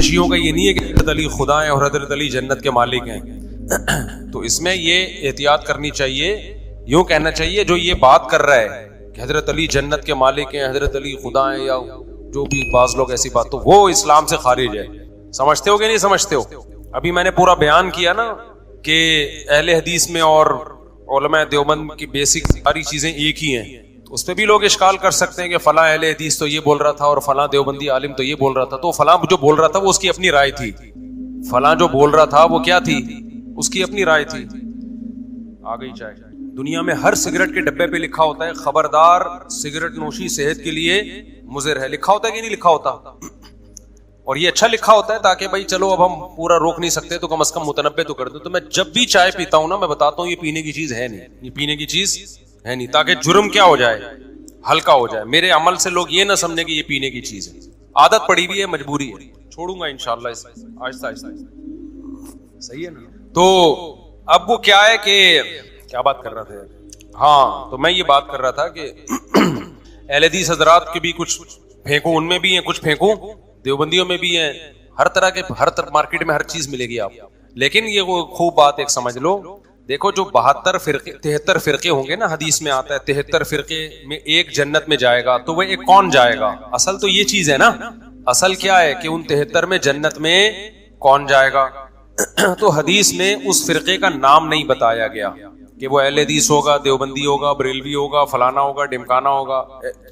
شیعوں کا یہ نہیں ہے کہ حضرت علی خدا ہیں اور حضرت علی جنت کے مالک ہیں. تو اس میں یہ احتیاط کرنی چاہیے, یوں کہنا چاہیے جو یہ بات کر رہا ہے کہ حضرت علی جنت کے مالک ہیں, حضرت علی خدا ہیں, یا جو بھی بعض لوگ ایسی بات, تو وہ اسلام سے خارج ہے. سمجھتے ہو کہ نہیں سمجھتے ہو؟ ابھی میں نے پورا بیان کیا نا کہ اہل حدیث میں اور علماء دیوبند کی بیسک ساری چیزیں ایک ہی ہیں. اس پہ بھی لوگ اشکال کر سکتے ہیں کہ فلاں اہل حدیث تو یہ بول رہا تھا اور فلاں دیوبندی عالم تو یہ بول رہا تھا. تو فلاں جو بول رہا تھا وہ اس کی اپنی رائے تھی, فلاں جو بول رہا تھا وہ کیا تھی, اس کی اپنی رائے تھی. آ گئی چائے. دنیا میں ہر سگریٹ کے ڈبے پہ لکھا ہوتا ہے خبردار سگریٹ نوشی صحت کے لیے مضر ہے. لکھا ہوتا ہے کہ نہیں لکھا ہوتا؟ اور یہ اچھا لکھا ہوتا ہے تاکہ بھائی چلو اب ہم پورا روک نہیں سکتے تو کم از کم متنبہ تو کر دیں. تو میں جب بھی چائے پیتا ہوں نا میں بتاتا ہوں یہ پینے کی چیز ہے نہیں, یہ پینے کی چیز ہے نہیں, تاکہ جرم کیا ہو جائے, ہلکا ہو جائے. میرے عمل سے لوگ یہ نہ سمجھیں کہ یہ پینے کی چیز ہے. عادت پڑی ہوئی ہے, مجبوری ہے, چھوڑوں گا انشاءاللہ آہستہ آہستہ. صحیح ہے نا؟ تو اب وہ کیا ہے کہ کیا بات کر رہا تھا؟ ہاں, تو میں یہ بات کر رہا تھا کہ اہل حدیث حضرات کے بھی کچھ پھینکوں, ان میں بھی ہیں کچھ پھینکوں, دیوبندیوں میں بھی ہیں, ہر طرح کے ہر مارکیٹ میں ہر چیز ملے گی آپ. لیکن یہ وہ خوب بات ایک سمجھ لو, دیکھو جو 72 فرقے 73 فرقے ہوں گے نا, حدیث میں آتا ہے 73 فرقے میں ایک جنت میں جائے گا, تو وہ ایک کون جائے گا؟ اصل تو یہ چیز ہے نا, اصل کیا ہے کہ ان 73 میں جنت میں کون جائے گا. تو حدیث میں اس فرقے کا نام نہیں بتایا گیا کہ وہ اہل حدیث ہوگا, دیوبندی ہوگا, بریلوی ہوگا, فلانا ہوگا, ڈمکانا ہوگا,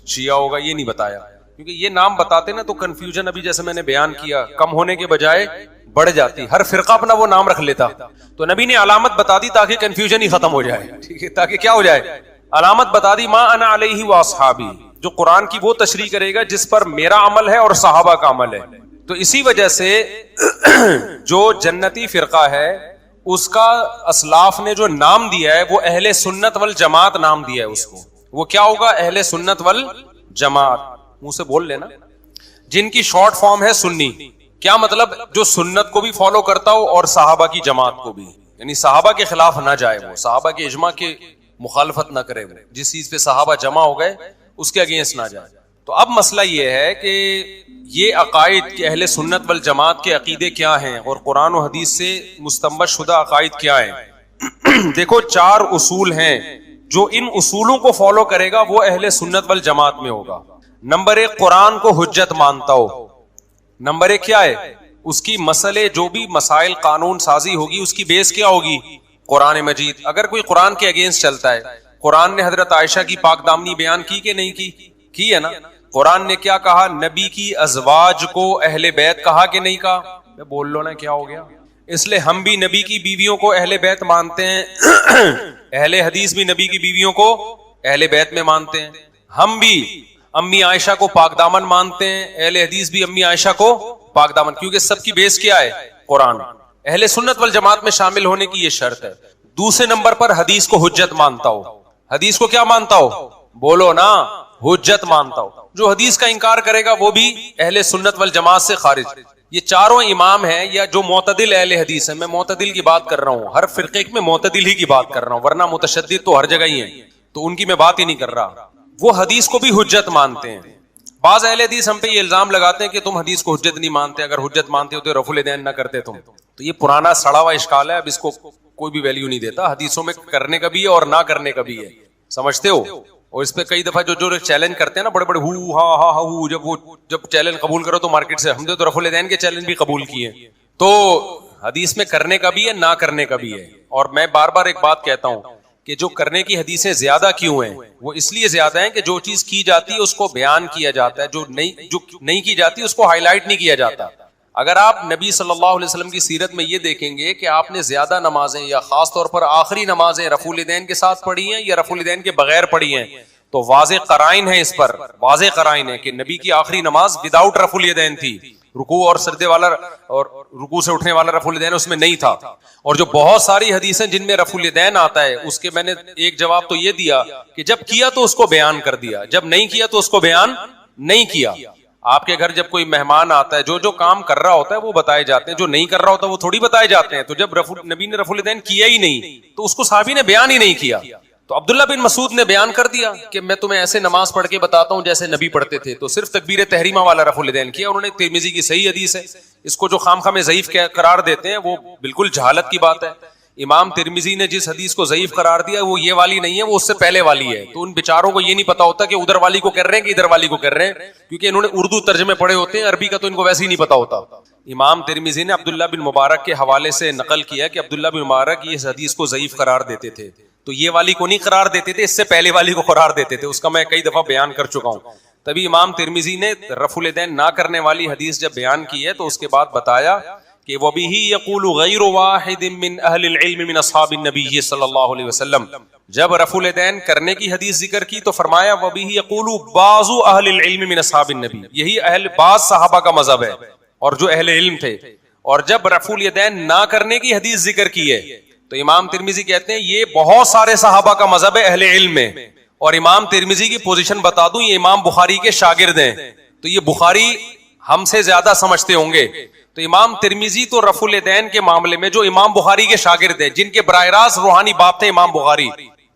شیعہ ہوگا, یہ نہیں بتایا. کیونکہ یہ نام بتاتے نا تو کنفیوژن ابھی جیسے میں نے بیان کیا کم ہونے کے بجائے بڑھ جاتی. ہر فرقہ اپنا وہ نام رکھ لیتا. تو نبی نے علامت بتا دی تاکہ کنفیوژن ہی ختم ہو جائے, ٹھیک ہے, تاکہ کیا ہو جائے, علامت بتا دی ما انا علیہ واصحابی, جو قرآن کی وہ تشریح کرے گا جس پر میرا عمل ہے اور صحابہ کا عمل ہے. تو اسی وجہ سے جو جنتی فرقہ ہے اس کا اسلاف نے جو نام دیا ہے وہ اہل سنت والجماعت نام دیا ہے اس کو. وہ کیا ہوگا؟ اہل سنت والجماعت. منہ سے بول لینا. جن کی شارٹ فارم ہے سنی. کیا مطلب؟ جو سنت کو بھی فالو کرتا ہو اور صحابہ کی جماعت کو بھی, یعنی صحابہ کے خلاف نہ جائے, وہ صحابہ کے اجماع کی مخالفت نہ کرے, وہ جس چیز پہ صحابہ جمع ہو گئے اس کے اگینسٹ نہ جائے. تو اب مسئلہ یہ ہے کہ یہ عقائد کہ اہل سنت والجماعت کے عقیدے کیا ہیں اور قرآن و حدیث سے مستنبط شدہ عقائد کیا ہیں. دیکھو 4 اصول ہیں, جو ان اصولوں کو فالو کرے گا وہ اہل سنت والجماعت میں ہوگا. نمبر 1, قرآن کو حجت مانتا ہو. نمبر 1 کیا ہے؟ اس کی مسئلے جو بھی مسائل قانون سازی ہوگی اس کی بیس کیا ہوگی؟ قرآن مجید. اگر کوئی قرآن کے اگینسٹ چلتا ہے, قرآن نے حضرت عائشہ کی پاک دامنی بیان کی کہ نہیں کی ہے نا. قرآن نے کیا کہا؟ نبی کی ازواج کو اہل بیت کہا کہ نہیں کہا؟ میں بول لو نا کیا ہو گیا. اس لیے ہم بھی نبی کی بیویوں کو اہل بیت مانتے ہیں, اہل حدیث بھی نبی کی بیویوں کو اہل بیت میں مانتے ہیں. ہم بھی امی عائشہ کو پاک دامن مانتے ہیں, اہل حدیث بھی امی عائشہ کو پاک دامن, کیونکہ سب کی بیس کیا ہے؟ قرآن. اہل سنت والجماعت میں شامل ہونے کی یہ شرط ہے. دوسرے نمبر پر حدیث کو حجت مانتا ہو. حدیث کو کیا مانتا ہو؟ بولو نا, حجت مانتا ہو. جو حدیث کا انکار کرے گا وہ بھی اہل سنت والجماعت سے خارج. یہ چاروں امام ہیں یا جو معتدل اہل حدیث ہیں, میں معتدل کی بات کر رہا ہوں, ہر فرقے میں معتدل ہی کی بات کر رہا ہوں, ورنہ متشدد تو ہر جگہ ہی ہیں, تو ان کی میں بات ہی نہیں کر رہا. وہ حدیث کو بھی حجت مانتے ہیں. بعض اہل حدیث ہم پہ یہ الزام لگاتے ہیں کہ تم حدیث کو حجت نہیں مانتے, اگر حجت مانتے ہو تو رفع الیدین نہ کرتے تم. تو یہ پرانا سڑا ہوا اشکال ہے, اب اس کو کوئی بھی ویلیو نہیں دیتا. حدیثوں میں کرنے کا بھی ہے اور نہ کرنے کا بھی ہے, سمجھتے ہو. اور اس پہ کئی دفعہ جو چیلنج کرتے ہیں نا, بڑے بڑے ہو ہا ہو, جب چیلنج قبول کرو تو مارکیٹ سے, ہم نے تو رفع الیدین کے چیلنج بھی قبول کیے. تو حدیث میں کرنے کا بھی ہے, نہ کرنے کا بھی ہے. اور میں بار بار ایک بات کہتا ہوں کہ جو کرنے کی حدیثیں زیادہ کیوں ہیں, وہ اس لیے زیادہ ہیں کہ جو چیز کی جاتی ہے اس کو بیان کیا جاتا ہے, جو نہیں کی جاتی اس کو ہائی لائٹ نہیں کیا جاتا. اگر آپ نبی صلی اللہ علیہ وسلم کی سیرت میں یہ دیکھیں گے کہ آپ نے زیادہ نمازیں یا خاص طور پر آخری نمازیں رفع الیدین کے ساتھ پڑھی ہیں یا رفع الیدین کے بغیر پڑھی ہیں, تو واضح قرائن ہے, اس پر واضح قرائن ہے کہ نبی کی آخری نماز وداؤٹ رفع الیدین تھی. رکوع اور سجدے والا اور رکوع سے اٹھنے والا رفع الیدین اس میں نہیں تھا. اور جو بہت ساری حدیثیں جن میں رفع الیدین آتا ہے, اس کے میں نے ایک جواب تو یہ دیا کہ جب کیا تو اس کو بیان کر دیا, جب نہیں کیا تو اس کو بیان نہیں کیا. آپ کے گھر جب کوئی مہمان آتا ہے, جو کام کر رہا ہوتا ہے وہ بتائے جاتے ہیں, جو نہیں کر رہا ہوتا وہ تھوڑی بتائے جاتے ہیں. تو جب نبی نے رفع الیدین کیا ہی نہیں تو اس کو صحابی نے بیان ہی نہیں کیا. تو عبداللہ بن مسعود نے بیان کر دیا کہ میں تمہیں ایسے نماز پڑھ کے بتاتا ہوں جیسے نبی پڑھتے تھے. تو صرف تکبیر تحریمہ والا رفع الیدین کیا انہوں نے. ترمذی کی صحیح حدیث ہے. اس کو جو خام خواہ ضعیف قرار دیتے ہیں وہ بالکل جہالت کی بات ہے. امام ترمذی نے جس حدیث کو ضعیف قرار دیا وہ یہ والی نہیں ہے, وہ اس سے پہلے والی ہے. تو ان بیچاروں کو یہ نہیں پتا ہوتا کہ ادھر والی کو کر رہے ہیں کہ ادھر والی کو کر رہے ہیں, کیونکہ انہوں نے اردو ترجمے پڑھے ہوتے ہیں, عربی کا تو ان کو ویسے ہی نہیں پتا ہوتا. امام ترمذی نے عبداللہ بن مبارک کے حوالے سے نقل کیا کہ عبداللہ بن مبارک اس حدیث کو ضعیف قرار دیتے تھے. تو یہ والی کو نہیں قرار دیتے تھے, اس سے پہلے والی کو قرار دیتے تھے. اس کا میں کئی دفعہ بیان کر چکا ہوں. تبھی امام ترمذی نے رفع الیدین نہ کرنے والی حدیث جب بیان کی ہے تو اس کے بعد بتایا کہ وَبِهِ يَقُولُ غَيْرُ وَاحِدٍ مِّنْ أَهْلِ الْعِلْمِ مِنْ أَصْحَابِ النَّبِيِّ صلی اللہ علیہ وسلم. جب رفع الیدین کرنے کی حدیث ذکر کی تو فرمایا وَبِهِ يَقُولُ بَعْضُ أَهْلِ الْعِلْمِ مِنْ أَصْحَابِ النَّبِيِّ. یہی بعض صحابہ کا مذہب ہے اور جو اہل علم تھے. اور جب رفع الیدین نہ کرنے کی حدیث ذکر کی ہے تو امام ترمذی کہتے ہیں یہ بہت سارے صحابہ کا مذہب ہے اہل علم میں. اور امام ترمذی کی پوزیشن بتا دوں, یہ امام بخاری کے شاگرد ہیں, تو یہ بخاری ہم سے زیادہ سمجھتے ہوں گے. تو امام ترمذی تو رفع الیدین کے معاملے میں جو امام بخاری کے شاگرد ہیں, جن کے براہ راست روحانی باپ تھے امام بخاری,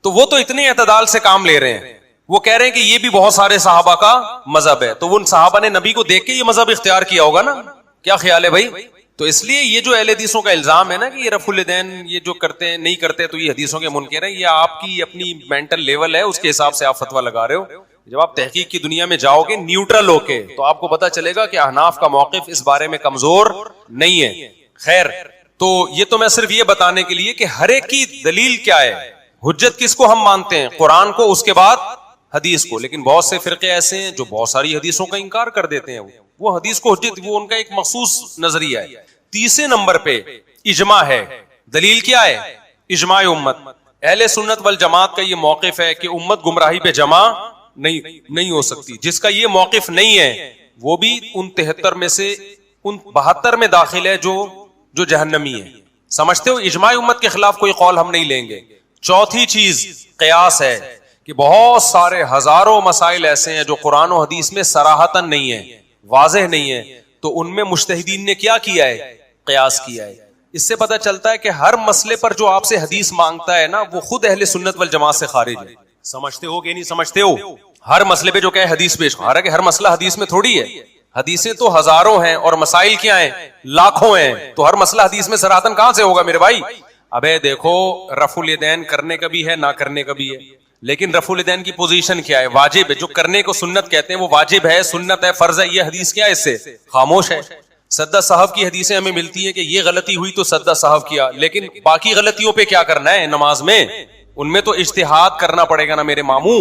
تو وہ تو اتنے اعتدال سے کام لے رہے ہیں. وہ کہہ رہے ہیں کہ یہ بھی بہت سارے صحابہ کا مذہب ہے. تو ان صحابہ نے نبی کو دیکھ کے یہ مذہب اختیار کیا ہوگا نا. کیا خیال ہے بھائی؟ تو اس لیے یہ جو اہل حدیثوں کا الزام ہے نا کہ یہ رفع الیدین یہ جو کرتے ہیں نہیں کرتے تو یہ حدیثوں کے منکر ہیں, یہ آپ کی اپنی مینٹل لیول ہے, اس کے حساب سے آپ فتویٰ لگا رہے ہو. جب آپ تحقیق کی دنیا میں جاؤ گے نیوٹرل ہو کے تو آپ کو پتا چلے گا کہ احناف کا موقف اس بارے میں کمزور نہیں ہے. خیر, تو یہ تو میں صرف یہ بتانے کے لیے کہ ہر ایک کی دلیل کیا ہے, حجت کس کو ہم مانتے ہیں, قرآن کو, اس کے بعد حدیث کو. لیکن بہت سے فرقے ایسے ہیں جو بہت ساری حدیثوں کا انکار کر دیتے ہیں. وہ حدیث کو حجت, وہ ان کا ایک مخصوص نظریہ ہے. تیسرے نمبر پہ اجماع ہے. دلیل کیا ہے؟ اجماع امت. اہل سنت والجماعت کا یہ موقف ہے کہ امت گمراہی پہ جمع نہیں ہو سکتی. جس کا یہ موقف نہیں ہے وہ بھی ان 73 میں سے ان 72 میں داخل ہے جو جہنمی ہے. سمجھتے ہو, اجماع امت کے خلاف کوئی قول ہم نہیں لیں گے. چوتھی چیز قیاس ہے کہ بہت سارے ہزاروں مسائل ایسے ہیں جو قرآن و حدیث میں صراحتاً نہیں ہے, واضح نہیں ہے, تو ان میں مجتہدین نے کیا کیا ہے؟ قیاس کیا ہے. اس سے پتہ چلتا ہے کہ ہر مسئلے پر جو آپ سے حدیث مانگتا ہے نا وہ خود اہل سنت والجماعت سے خارج ہے. سمجھتے ہو کہ نہیں سمجھتے ہو؟ ہر مسئلے پہ جو کہ حدیث پیش, حالانکہ ہر مسئلہ حدیث میں تھوڑی ہے, حدیثیں تو ہزاروں ہیں اور مسائل کیا ہیں؟ لاکھوں ہیں. تو ہر مسئلہ حدیث میں صراحتاً کہاں سے ہوگا میرے بھائی؟ ابے دیکھو, رفع الیدین کرنے کا بھی ہے, نہ کرنے کا بھی ہے. لیکن رفع الیدین کی پوزیشن کیا ہے؟ واجب ہے. جو کرنے کو سنت کہتے ہیں وہ واجب ہے, سنت ہے, فرض ہے. یہ حدیث کیا ہے؟ اس سے خاموش ہے. سدہ صحف کی حدیثیں ہمیں ملتی ہیں کہ یہ غلطی ہوئی تو سدہ صحف کیا, لیکن باقی غلطیوں پہ کیا کرنا ہے نماز میں؟ ان میں تو اجتہاد کرنا پڑے گا نا میرے ماموں.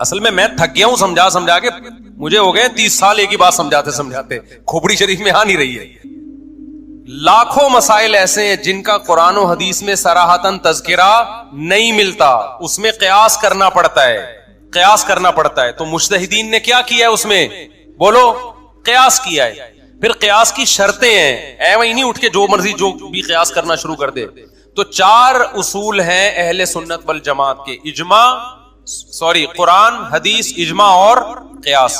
اصل میں تھک گیا ہوں سمجھا کے, مجھے ہو گئے 30 سال ایک ہی بات سمجھاتے کھوپڑی شریف میں آ نہیں رہی ہے. لاکھوں مسائل ایسے ہیں جن کا قرآن و حدیث میں صراحتاً تذکرہ نہیں ملتا, اس میں قیاس کرنا پڑتا ہے. تو مجتہدین نے کیا کیا ہے اس میں؟ بولو, قیاس کیا ہے. پھر قیاس کی شرطیں ہیں, وہی نہیں اٹھ کے جو مرضی جو بھی قیاس کرنا شروع کر دے. تو 4 اصول ہیں اہل سنت والجماعت کے, قرآن, حدیث, اجماع اور قیاس.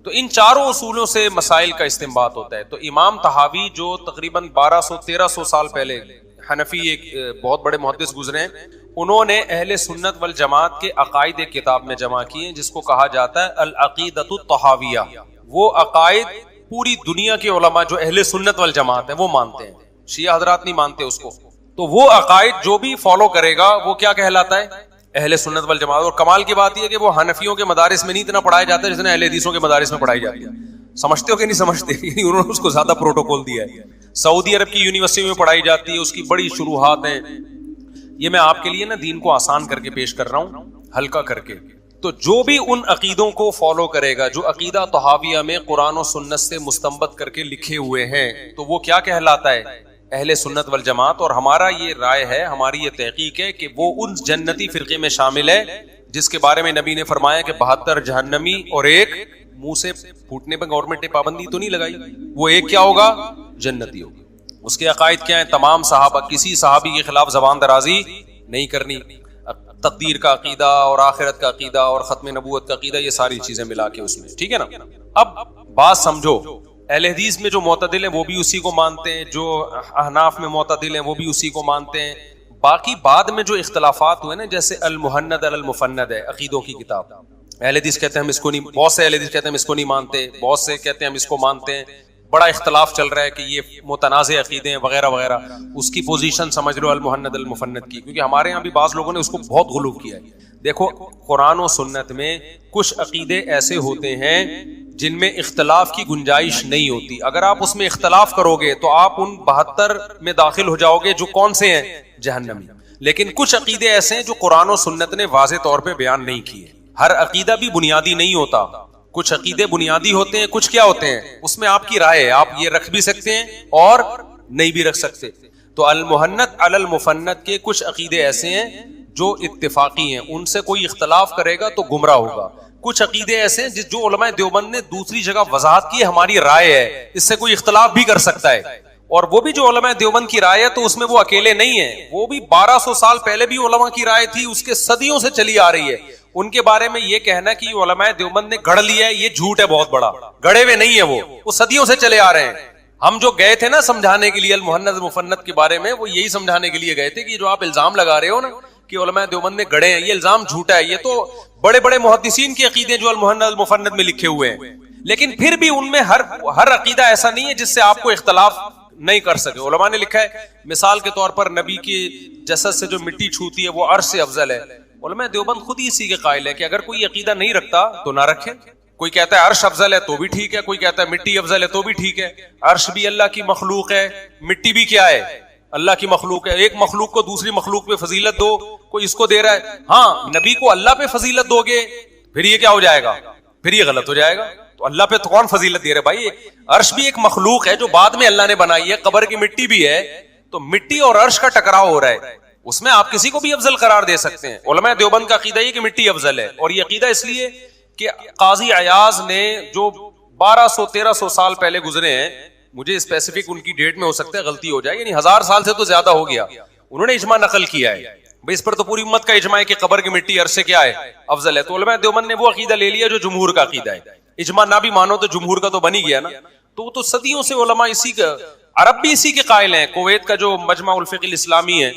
تو ان 4 اصولوں سے مسائل کا استنباط ہوتا ہے. تو امام طحاوی جو تقریباً 1200-1300 سال پہلے, حنفی ایک بہت بڑے محدث گزرے ہیں, انہوں نے اہل سنت والجماعت کے عقائد ایک کتاب میں جمع کیے ہیں جس کو کہا جاتا ہے العقیدۃ الطحاویہ. وہ عقائد پوری دنیا کے علماء جو اہل سنت والجماعت ہیں وہ مانتے ہیں, شیعہ حضرات نہیں مانتے اس کو. تو وہ عقائد جو بھی فالو کرے گا وہ کیا کہلاتا ہے؟ اہل سنت والجماعت. اور کمال کی بات یہ ہے کہ وہ حنفیوں کے مدارس میں نہیں اتنا پڑھایا جاتا ہے جتنا اہل حدیثوں کے مدارس میں پڑھائی جاتی ہے. سمجھتے ہو کہ نہیں سمجھتے؟ انہوں نے اس کو زیادہ پروٹوکول دیا ہے. سعودی عرب کی یونیورسٹی میں پڑھائی جاتی ہے, اس کی بڑی شروحات ہیں. یہ میں آپ کے لیے نا دین کو آسان کر کے پیش کر رہا ہوں, ہلکا کر کے. تو جو بھی ان عقیدوں کو فالو کرے گا جو عقیدہ طحاویہ میں قرآن و سنت سے مستنبط کر کے لکھے ہوئے ہیں, تو وہ کیا کہلاتا ہے؟ اہل سنت والجماعت. اور ہمارا یہ رائے ہے, ہماری یہ تحقیق ہے کہ وہ ان جنتی فرقے میں شامل ہے جس کے بارے میں نبی نے فرمایا کہ 72 جہنمی اور ایک منہ سے پھوٹنے پر گورنمنٹ نے پابندی تو نہیں لگائی, وہ ایک کیا ہوگا؟ جنتی ہوگا. اس کے عقائد کیا ہیں؟ تمام صحابہ, کسی صحابی کے خلاف زبان درازی نہیں کرنی, تقدیر کا عقیدہ اور آخرت کا عقیدہ اور ختم نبوت کا عقیدہ, یہ ساری چیزیں ملا کے اس میں, ٹھیک ہے نا. اب بات سمجھو, اہل حدیث میں جو معتدل ہیں وہ بھی اسی کو مانتے ہیں, جو احناف میں معتدل ہیں وہ بھی اسی کو مانتے ہیں, باقی بعد میں جو اختلافات ہوئے نا، جیسے المہند المفند ہے عقیدوں کی کتاب، اہل حدیث کہتے ہیں ہم اس کو نہیں، بہت سے اہل حدیث کہتے ہیں ہم اس کو نہیں مانتے، بہت سے کہتے ہیں ہم اس کو مانتے ہیں، بڑا اختلاف چل رہا ہے کہ یہ متنازع عقیدے ہیں وغیرہ وغیرہ. اس کی پوزیشن سمجھ لو المہند المفند کی، کیونکہ ہمارے یہاں بھی بعض لوگوں نے اس کو بہت غلو کیا ہے. دیکھو قرآن و سنت میں کچھ عقیدے ایسے ہوتے ہیں جن میں اختلاف کی گنجائش نہیں ہوتی. اگر آپ اس میں اختلاف کرو گے تو آپ ان 72 میں داخل ہو جاؤ گے جو کون سے ہیں؟ جہنمی. لیکن کچھ عقیدے ایسے ہیں جو قرآن و سنت نے واضح طور پہ بیان نہیں کیے. ہر عقیدہ بھی بنیادی نہیں ہوتا، کچھ عقیدے بنیادی ہوتے ہیں، کچھ کیا ہوتے ہیں اس میں آپ کی رائے ہے، آپ یہ رکھ بھی سکتے ہیں اور نہیں بھی رکھ سکتے. تو المہند علی المفند کے کچھ عقیدے ایسے ہیں جو اتفاقی ہیں، ان سے کوئی اختلاف کرے گا تو گمراہ ہوگا. کچھ عقیدے ایسے ہیں جو علماء دیوبند نے دوسری جگہ وضاحت کی، ہماری رائے ہے، اس سے کوئی اختلاف بھی کر سکتا ہے. اور وہ بھی جو علماء دیوبند کی رائے ہے تو اس میں وہ اکیلے نہیں ہیں، وہ بھی 1200 سال پہلے بھی علماء کی رائے تھی، اس کے صدیوں سے چلی آ رہی ہے. ان کے بارے میں یہ کہنا کہ علماء دیوبند نے گڑھ لیا ہے، یہ جھوٹ ہے بہت بڑا. گڑھے ہوئے نہیں ہے، وہ صدیوں سے چلے آ رہے ہیں. ہم جو گئے تھے نا سمجھانے کے لیے المہند المفند کے بارے میں، وہ یہی سمجھانے کے لیے گئے تھے کہ جو آپ الزام لگا رہے ہو نا کہ علماء دیوبند نے گڑھے ہیں، یہ الزام جھوٹا ہے. یہ تو بڑے بڑے محدثین کے عقیدے جو المہند المفند میں لکھے ہوئے ہیں، لیکن پھر بھی ان میں ہر عقیدہ ایسا نہیں ہے جس سے آپ کو اختلاف نہیں کر سکے. علماء نے لکھا ہے مثال کے طور پر نبی کی جسد سے جو مٹی چھوتی ہے وہ عرش سے افضل ہے. علماء دیوبند خود ہی اسی کے قائل ہے کہ اگر کوئی عقیدہ نہیں رکھتا تو نہ رکھے. کوئی کہتا ہے عرش افضل ہے تو بھی ٹھیک ہے، کوئی کہتا ہے مٹی افضل ہے تو بھی ٹھیک ہے. عرش بھی اللہ کی مخلوق ہے، مٹی بھی کیا ہے؟ اللہ کی مخلوق ہے. ایک مخلوق کو دوسری مخلوق پہ فضیلت دو، کوئی اس کو دے رہا ہے. ہاں نبی کو اللہ پہ فضیلت دو گے پھر یہ کیا ہو جائے گا؟ پھر یہ غلط ہو جائے گا. تو اللہ پہ تو کون فضیلت دے رہے بھائی؟ عرش بھی ایک مخلوق ہے جو بعد میں اللہ نے بنائی ہے، قبر کی مٹی بھی ہے. تو مٹی اور عرش کا ٹکراؤ ہو رہا ہے، اس میں آپ کسی کو بھی افضل قرار دے سکتے ہیں. علماء دیوبند کا عقیدہ یہ کہ مٹی افضل ہے، اور یہ عقیدہ اس لیے کہ قاضی عیاض نے جو 1200-1300 سال پہلے گزرے ہیں، مجھے اسپیسیفک ان کی ڈیٹ میں ہو سکتا ہے غلطی ہو جائے، یعنی 1000 سال سے تو زیادہ ہو گیا، انہوں نے اجماع نقل کیا ہے. بھئی اس پر تو پوری امت کا اجماع ہے کہ قبر کی مٹی عرش سے کیا ہے؟ افضل ہے. تو علماء دیوبند نے وہ عقیدہ لے لیا جو جمہور کا عقیدہ ہے. اجماع نہ بھی مانو تو جمہور کا تو بن ہی گیا نا. تو صدیوں سے علماء اسی کا، عرب بھی اسی کے قائل ہیں. کویت کا جو مجمع الفقہ الاسلامی ہے،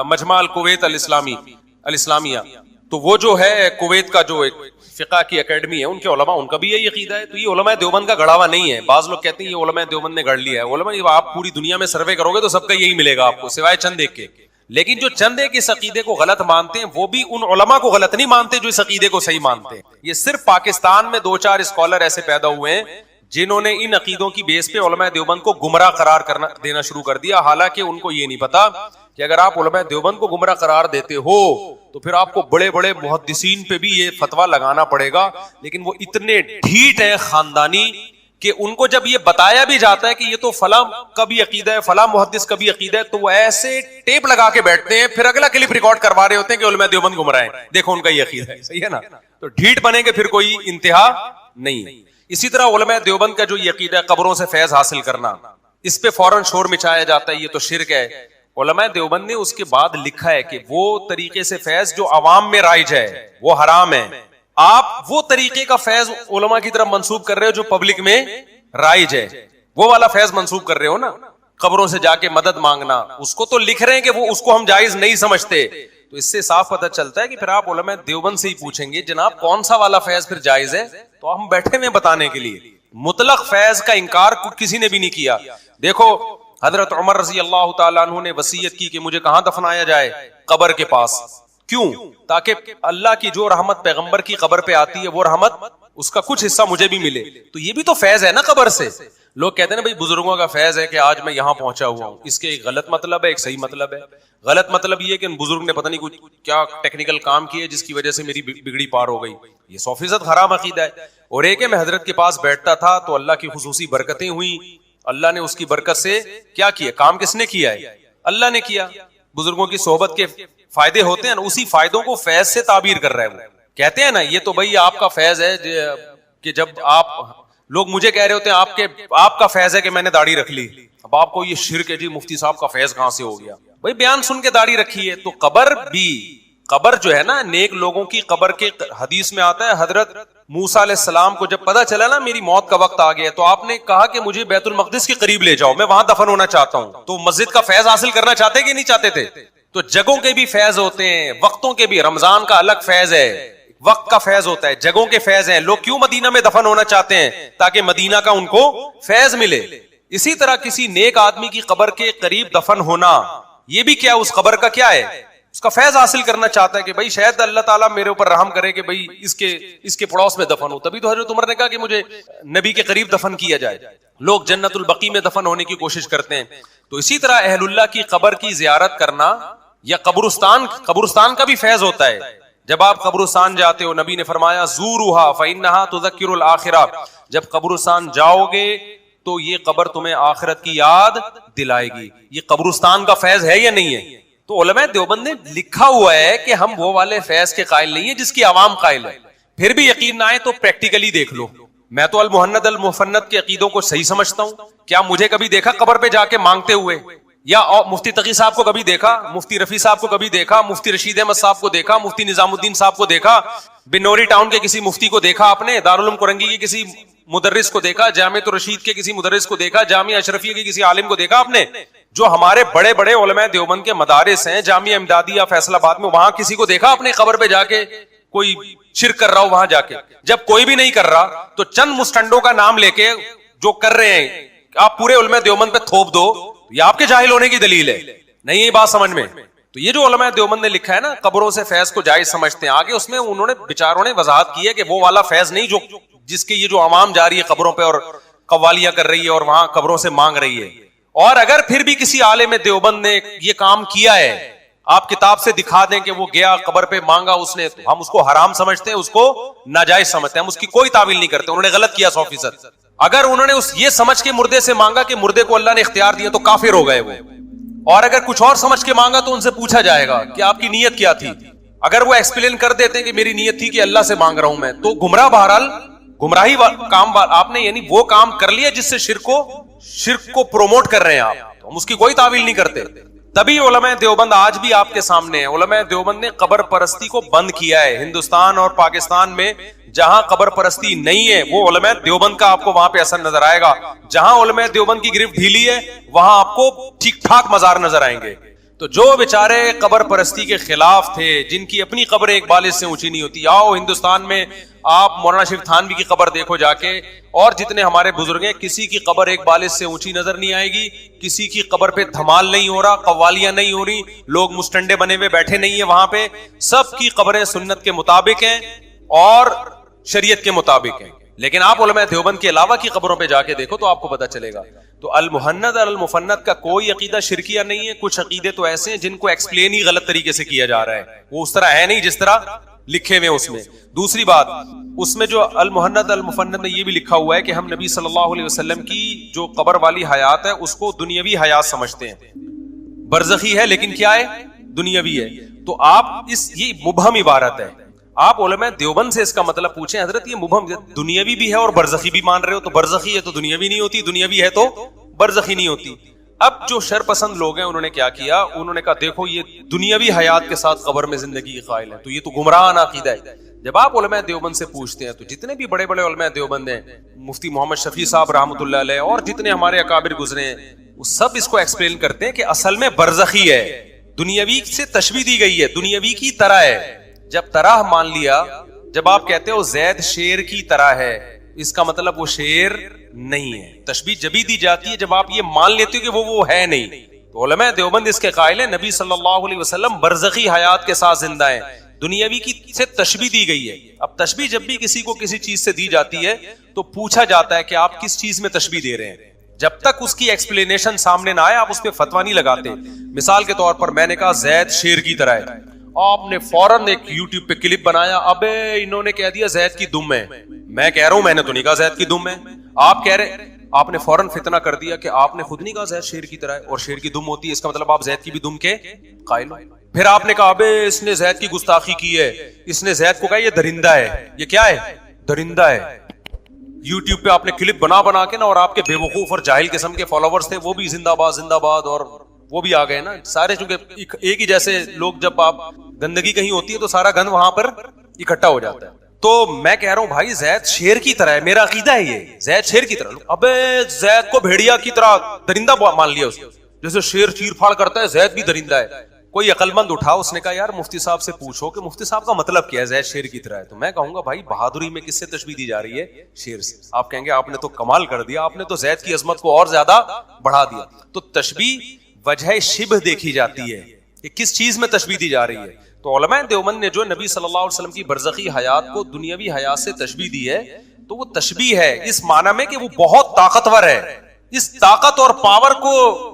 مجمع الکویت الاسلامیہ، تو وہ جو ہے کویت کا جو ایک فقہ کی اکیڈمی ہے، ان کے علماء ان کا بھی یہی عقیدہ ہے. تو یہ علماء دیوبند کا گڑھا ہوا نہیں ہے. بعض لوگ کہتے ہیں یہ علماء دیوبند نے گڑھ لیا ہے. علماء آپ پوری دنیا میں سروے کرو گے تو سب کا یہی ملے گا آپ کو، سوائے چند ایک کے. لیکن جو چند ایک اس عقیدے کو غلط مانتے ہیں وہ بھی ان علماء کو غلط نہیں مانتے جو اس عقیدے کو صحیح مانتے ہیں. یہ صرف پاکستان میں 2-4 اسکالر ایسے پیدا ہوئے ہیں جنہوں نے ان عقیدوں کی بیس پہ علماء دیوبند کو گمراہ قرار دینا شروع کر دیا، حالانکہ ان کو یہ نہیں پتا کہ اگر آپ علماء دیوبند کو گمراہ قرار دیتے ہو تو پھر آپ کو بڑے بڑے محدثین پہ بھی یہ فتویٰ لگانا پڑے گا. لیکن وہ اتنے ڈھیٹ ہیں خاندانی کہ ان کو جب یہ بتایا بھی جاتا ہے کہ یہ تو فلاں کا بھی عقیدہ ہے، فلاں محدث کا بھی عقیدہ ہے، تو وہ ایسے ٹیپ لگا کے بیٹھتے ہیں، پھر اگلا کلپ ریکارڈ کروا رہے ہوتے ہیں کہ علماء دیوبند گمراہ ہیں، دیکھو ان کا یہ عقیدہ ہے. صحیح ہے نا؟ تو ڈھیٹ بنے گے پھر کوئی انتہا نہیں ہے. اسی طرح علماء دیوبند کا جو یہ عقیدہ ہے قبروں سے فیض حاصل کرنا، اس پہ فوراً شور مچایا جاتا ہے یہ تو شرک ہے. علماء دیوبند نے اس کے بعد لکھا ہے کہ وہ طریقے سے فیض جو عوام میں رائج ہے وہ حرام ہے. آپ وہ طریقے کا فیض علماء کی طرف منسوب کر رہے ہو جو پبلک میں رائج ہے، وہ والا فیض منسوب کر رہے ہو نا. قبروں سے جا کے مدد مانگنا، اس کو تو لکھ رہے ہیں کہ وہ اس کو ہم جائز نہیں سمجھتے. تو اس سے صاف پتہ چلتا ہے کہ پھر آپ علماء دیوبند سے ہی پوچھیں گے جناب کون سا والا فیض پھر جائز ہے، تو ہم بیٹھے ہوئے بتانے کے لیے. مطلق فیض کا انکار کسی نے بھی نہیں کیا. دیکھو حضرت عمر رضی اللہ تعالیٰ عنہ نے وصیت کی کہ مجھے کہاں دفنایا جائے؟ قبر کے پاس. کیوں؟ تاکہ اللہ کی جو رحمت پیغمبر کی قبر پہ آتی ہے وہ رحمت اس کا کچھ حصہ مجھے بھی ملے. تو یہ بھی تو فیض ہے نا قبر سے. لوگ کہتے ہیں نا بھائی بزرگوں کا فیض ہے کہ آج میں یہاں پہنچا ہوا ہوں. اس کے ایک غلط مطلب ہے، ایک صحیح مطلب ہے. غلط مطلب یہ کہ ان بزرگ نے پتہ نہیں کچھ کیا ٹیکنیکل کام کیے جس کی وجہ سے میری بگڑی پار ہو گئی، یہ 100% حرام عقیدہ ہے. اور ایک ہے میں حضرت کے پاس بیٹھتا تھا تو اللہ کی خصوصی برکتیں ہوئی، اللہ نے اس کی برکت سے کیا کیا؟ کام کس نے کیا ہے؟ اللہ نے کیا. بزرگوں کی صحبت کے فائدے ہوتے ہیں نا، اسی فائدوں کو فیض سے تعبیر کر رہے ہیں. وہ کہتے ہیں نا یہ تو بھائی آپ کا فیض ہے کہ جب آپ لوگ مجھے کہہ رہے ہوتے ہیں آپ کا فیض ہے کہ میں نے داڑھی رکھ لی. اب آپ کو یہ شرک ہے جی مفتی صاحب کا فیض کہاں سے ہو گیا؟ بھائی بیان سن کے داڑھی رکھی ہے. تو قبر جو ہے نا نیک لوگوں کی قبر کے حدیث میں آتا ہے حضرت موسیٰ علیہ السلام کو جب پتا چلا نا میری موت کا وقت آ گیا تو آپ نے کہا کہ مجھے بیت المقدس کے قریب لے جاؤ، میں وہاں دفن ہونا چاہتا ہوں. تو مسجد کا فیض حاصل کرنا چاہتے کہ نہیں چاہتے تھے؟ تو جگہوں کے بھی فیض ہوتے ہیں, وقتوں کے بھی. رمضان کا الگ فیض ہے, وقت کا فیض ہوتا ہے, جگہوں کے فیض ہیں. لوگ کیوں مدینہ میں دفن ہونا چاہتے ہیں؟ تاکہ مدینہ کا ان کو فیض ملے. اسی طرح کسی نیک آدمی کی قبر کے قریب دفن ہونا, یہ بھی کیا, اس قبر کا کیا ہے, اس کا فیض حاصل کرنا چاہتا ہے کہ بھائی شاید اللہ تعالیٰ میرے اوپر رحم کرے کہ بھائی اس کے پڑوس میں دفن ہو. تبھی تو حضرت عمر نے کہا کہ مجھے نبی کے قریب دفن کیا جائے. لوگ جنت البقیع میں دفن ہونے کی کوشش کرتے ہیں. تو اسی طرح اہل اللہ کی قبر کی زیارت کرنا یا قبرستان کا بھی فیض ہوتا ہے. جب آپ قبرستان جاتے ہو, نبی نے فرمایا زوروہا فإنہا تذکر الآخرہ, جب قبرستان جاؤ گے تو یہ قبر تمہیں آخرت کی یاد دلائے گی. یہ قبرستان کا فیض ہے یا نہیں ہے؟ تو علماء دیوبند نے لکھا ہوا ہے کہ ہم وہ والے فیض کے قائل نہیں ہیں جس کی عوام قائل ہے. پھر بھی یقین نہ آئے تو پریکٹیکلی دیکھ لو. میں تو المحند المفند کے عقیدوں کو صحیح سمجھتا ہوں. کیا مجھے کبھی دیکھا قبر پہ جا کے مانگتے ہوئے؟ یا مفتی تقی صاحب کو کبھی دیکھا, مفتی رفیع صاحب کو کبھی دیکھا, مفتی رشید احمد صاحب کو دیکھا, مفتی نظام الدین صاحب کو دیکھا, بنوری ٹاؤن کے کسی مفتی کو دیکھا آپ نے, دارالعلوم کرنگی کے کسی مدرس کو دیکھا, جامعۃ الرشید کے کسی مدرس کو دیکھا, جامعہ اشرفیہ کے کسی عالم کو دیکھا آپ نے؟ جو ہمارے بڑے بڑے علماء دیوبند کے مدارس ہیں, جامعہ امدادیہ فیصل آباد میں, وہاں کسی کو دیکھا اپنے قبر پہ جا کے کوئی شرک کر رہا ہو وہاں جا کے؟ جب کوئی بھی نہیں کر رہا تو چند مستنڈوں کا نام لے کے جو کر رہے ہیں آپ پورے علماء دیوبند پہ تھوپ دو, یہ آپ کے جاہل ہونے کی دلیل ہے. نہیں یہ بات سمجھ میں. تو یہ جو علماء دیوبند نے لکھا ہے نا, قبروں سے فیض کو جائز سمجھتے ہیں, آگے اس میں انہوں نے بیچاروں نے وضاحت کی ہے کہ وہ والا فیض نہیں جو جس کے یہ جو عوام جا رہی ہے قبروں پہ اور قوالیاں کر رہی ہے اور وہاں قبروں سے مانگ رہی ہے. اور اگر پھر بھی کسی عالم دیوبند نے یہ کام کیا ہے, آپ کتاب سے دکھا دیں کہ وہ گیا قبر پہ مانگا اس نے, تو ہم اس کو حرام سمجھتے ہیں, اس کو ناجائز سمجھتے ہیں, ہم اس کی کوئی تعویل نہیں کرتے. انہوں نے غلط کیا 100%. اگر انہوں نے یہ سمجھ کے مردے سے مانگا کہ مردے کو اللہ نے اختیار دیا تو کافر ہو گئے وہ. اور اگر کچھ اور سمجھ کے مانگا تو ان سے پوچھا جائے گا کہ آپ کی نیت کیا تھی. اگر وہ ایکسپلین کر دیتے کہ میری نیت تھی کہ اللہ سے مانگ رہا ہوں میں, تو گمراہ بہرحال گمراہی کام آپ نے یعنی وہ کام کر لیا جس سے شرک کو پروموٹ کر رہے ہیں آپ. ہم اس کی کوئی تعویل نہیں کرتے. تبھی علماء دیوبند آج بھی آپ کے سامنے ہیں. علماء دیوبند نے قبر پرستی کو بند کیا ہے. ہندوستان اور پاکستان میں جہاں قبر پرستی نہیں ہے وہ علماء دیوبند کا آپ کو وہاں پہ اثر نظر آئے گا. جہاں علماء دیوبند کی گرفت ڈھیلی ہے وہاں آپ کو ٹھیک ٹھاک مزار نظر آئیں گے. تو جو بیچارے قبر پرستی کے خلاف تھے, جن کی اپنی قبریں ایک بالش سے اونچی نہیں ہوتی, آؤ ہندوستان میں آپ مولانا شریف تھانوی کی قبر دیکھو جا کے, اور جتنے ہمارے بزرگ ہیں کسی کی قبر ایک بالش سے اونچی نظر نہیں آئے گی. کسی کی قبر پہ دھمال نہیں ہو رہا, قوالیاں نہیں ہو رہی, لوگ مستنڈے بنے ہوئے بیٹھے نہیں ہیں وہاں پہ. سب کی قبریں سنت کے مطابق ہیں اور شریعت کے مطابق ہیں. لیکن آپ علماء دیوبند کے علاوہ کی قبروں پہ جا کے دیکھو تو آپ کو پتا چلے گا. تو المحند اور المفند کا کوئی عقیدہ شرکیہ نہیں ہے. کچھ عقیدے تو ایسے ہیں جن کو ایکسپلین ہی غلط طریقے سے کیا جا رہا ہے, وہ اس طرح ہے نہیں جس طرح لکھے ہوئے اس میں. دوسری بات, اس میں جو المحند المفند میں یہ بھی لکھا ہوا ہے کہ ہم نبی صلی اللہ علیہ وسلم کی جو قبر والی حیات ہے اس کو دنیاوی حیات سمجھتے ہیں. برزخی ہے لیکن کیا ہے, دنیاوی ہے. تو آپ یہ مبہم عبارت ہے. آپ علماء دیوبند سے اس کا مطلب پوچھیں, حضرت یہ مبہم دنیاوی بھی ہے اور برزخی بھی مان رہے ہو, تو برزخی ہے تو دنیاوی نہیں ہوتی, دنیاوی ہے تو برزخی نہیں ہوتی. اب جو شر پسند لوگ ہیں انہوں نے کیا کیا, انہوں نے کہا دیکھو یہ دنیاوی حیات کے ساتھ قبر میں زندگی کے قائل ہے, تو یہ تو گمراہانہ عقیدہ ہے. جب آپ علماء دیوبند سے پوچھتے ہیں تو جتنے بھی بڑے بڑے علماء دیوبند ہیں, مفتی محمد شفیع صاحب رحمۃ اللہ علیہ اور جتنے ہمارے اکابر گزرے ہیں, وہ سب اس کو ایکسپلین کرتے ہیں کہ اصل میں برزخی ہے, دنیاوی سے تشبیہ دی گئی ہے, دنیاوی کی طرح ہے. جب طرح مان لیا, جب آپ کہتے ہو زید شیر کی طرح ہے, اس کا مطلب وہ شیر نہیں ہے. تشبیہ جبھی دی جاتی ہے جب آپ یہ مان لیتے ہو کہ وہ ہے نہیں. تو علماء دیوبند اس کے قائل ہیں نبی صلی اللہ علیہ وسلم برزخی حیات کے ساتھ زندہ ہیں, دنیاوی کی سے تشبیہ دی گئی ہے. اب تشبیہ جب بھی کسی کو کسی چیز سے دی جاتی ہے تو پوچھا جاتا ہے کہ آپ کس چیز میں تشبیہ دے رہے ہیں. جب تک اس کی ایکسپلینیشن سامنے نہ آئے آپ اس پہ فتویٰ نہیں لگاتے. مثال کے طور پر میں نے کہا زید شیر کی طرح ہے, آپ نے فوراً ایک یوٹیوب پہ کلپ بنایا, ابے انہوں نے کہہ دیا زید کی دم ہے. میں کہہ رہا ہوں میں نے تو نہیں کہا زید کی دم ہے, آپ کہہ رہے, آپ نے فوراً فتنہ کر دیا کہ آپ نے خود نہیں کہا زید شیر کی طرح ہے اور شیر کی دم ہوتی ہے, اس کا مطلب آپ زید کی بھی دم کے قائل ہو. پھر آپ نے کہا ابے اس نے زید کی گستاخی کی ہے, اس نے زید کو کہا یہ درندہ ہے. یہ کیا ہے, درندہ ہے. یوٹیوب پہ آپ نے کلپ بنا کے نا, اور آپ کے بے وقوف اور جاہل قسم کے فالوورز تھے, وہ بھی زندہ باد اور وہ بھی آ گئے نا سارے, چونکہ ایک ہی جیسے لوگ, جب آپ گندگی کہیں ہوتی ہے تو سارا گند وہاں پر اکٹھا ہو جاتا ہے. تو میں کہہ رہا ہوں بھائی زید شیر کی طرح ہے, میرا عقیدہ ہے یہ زید شیر کی طرح. ابے زید کو بھیڑیا کی طرح درندہ مان لیا اس کو, جیسے شیر چیر پھاڑ کرتا ہے زید بھی درندہ ہے. کوئی عقل مند اٹھا, اس نے کہا یار مفتی صاحب سے پوچھو کہ مفتی صاحب کا مطلب کیا ہے زید شیر کی طرح ہے. تو میں کہوں گا بھائی بہادری میں کس سے تشبیہ دی جا رہی ہے؟ شیر سے. آپ کہیں گے آپ نے تو کمال کر دیا, آپ نے تو زید کی عظمت کو اور زیادہ بڑھا دیا. تو تشبیہ وجہ شبہ دیکھی جاتی ہے کہ کس چیز میں تشبیہ دی جا رہی ہے. تو علماء دیوبند نے جو نبی صلی اللہ علیہ وسلم کی برزخی حیات کو دنیاوی حیات سے تشبیہ دی ہے, تو وہ تشبیہ ہے اس معنی میں کہ وہ بہت طاقتور ہے. اس طاقت اور پاور کو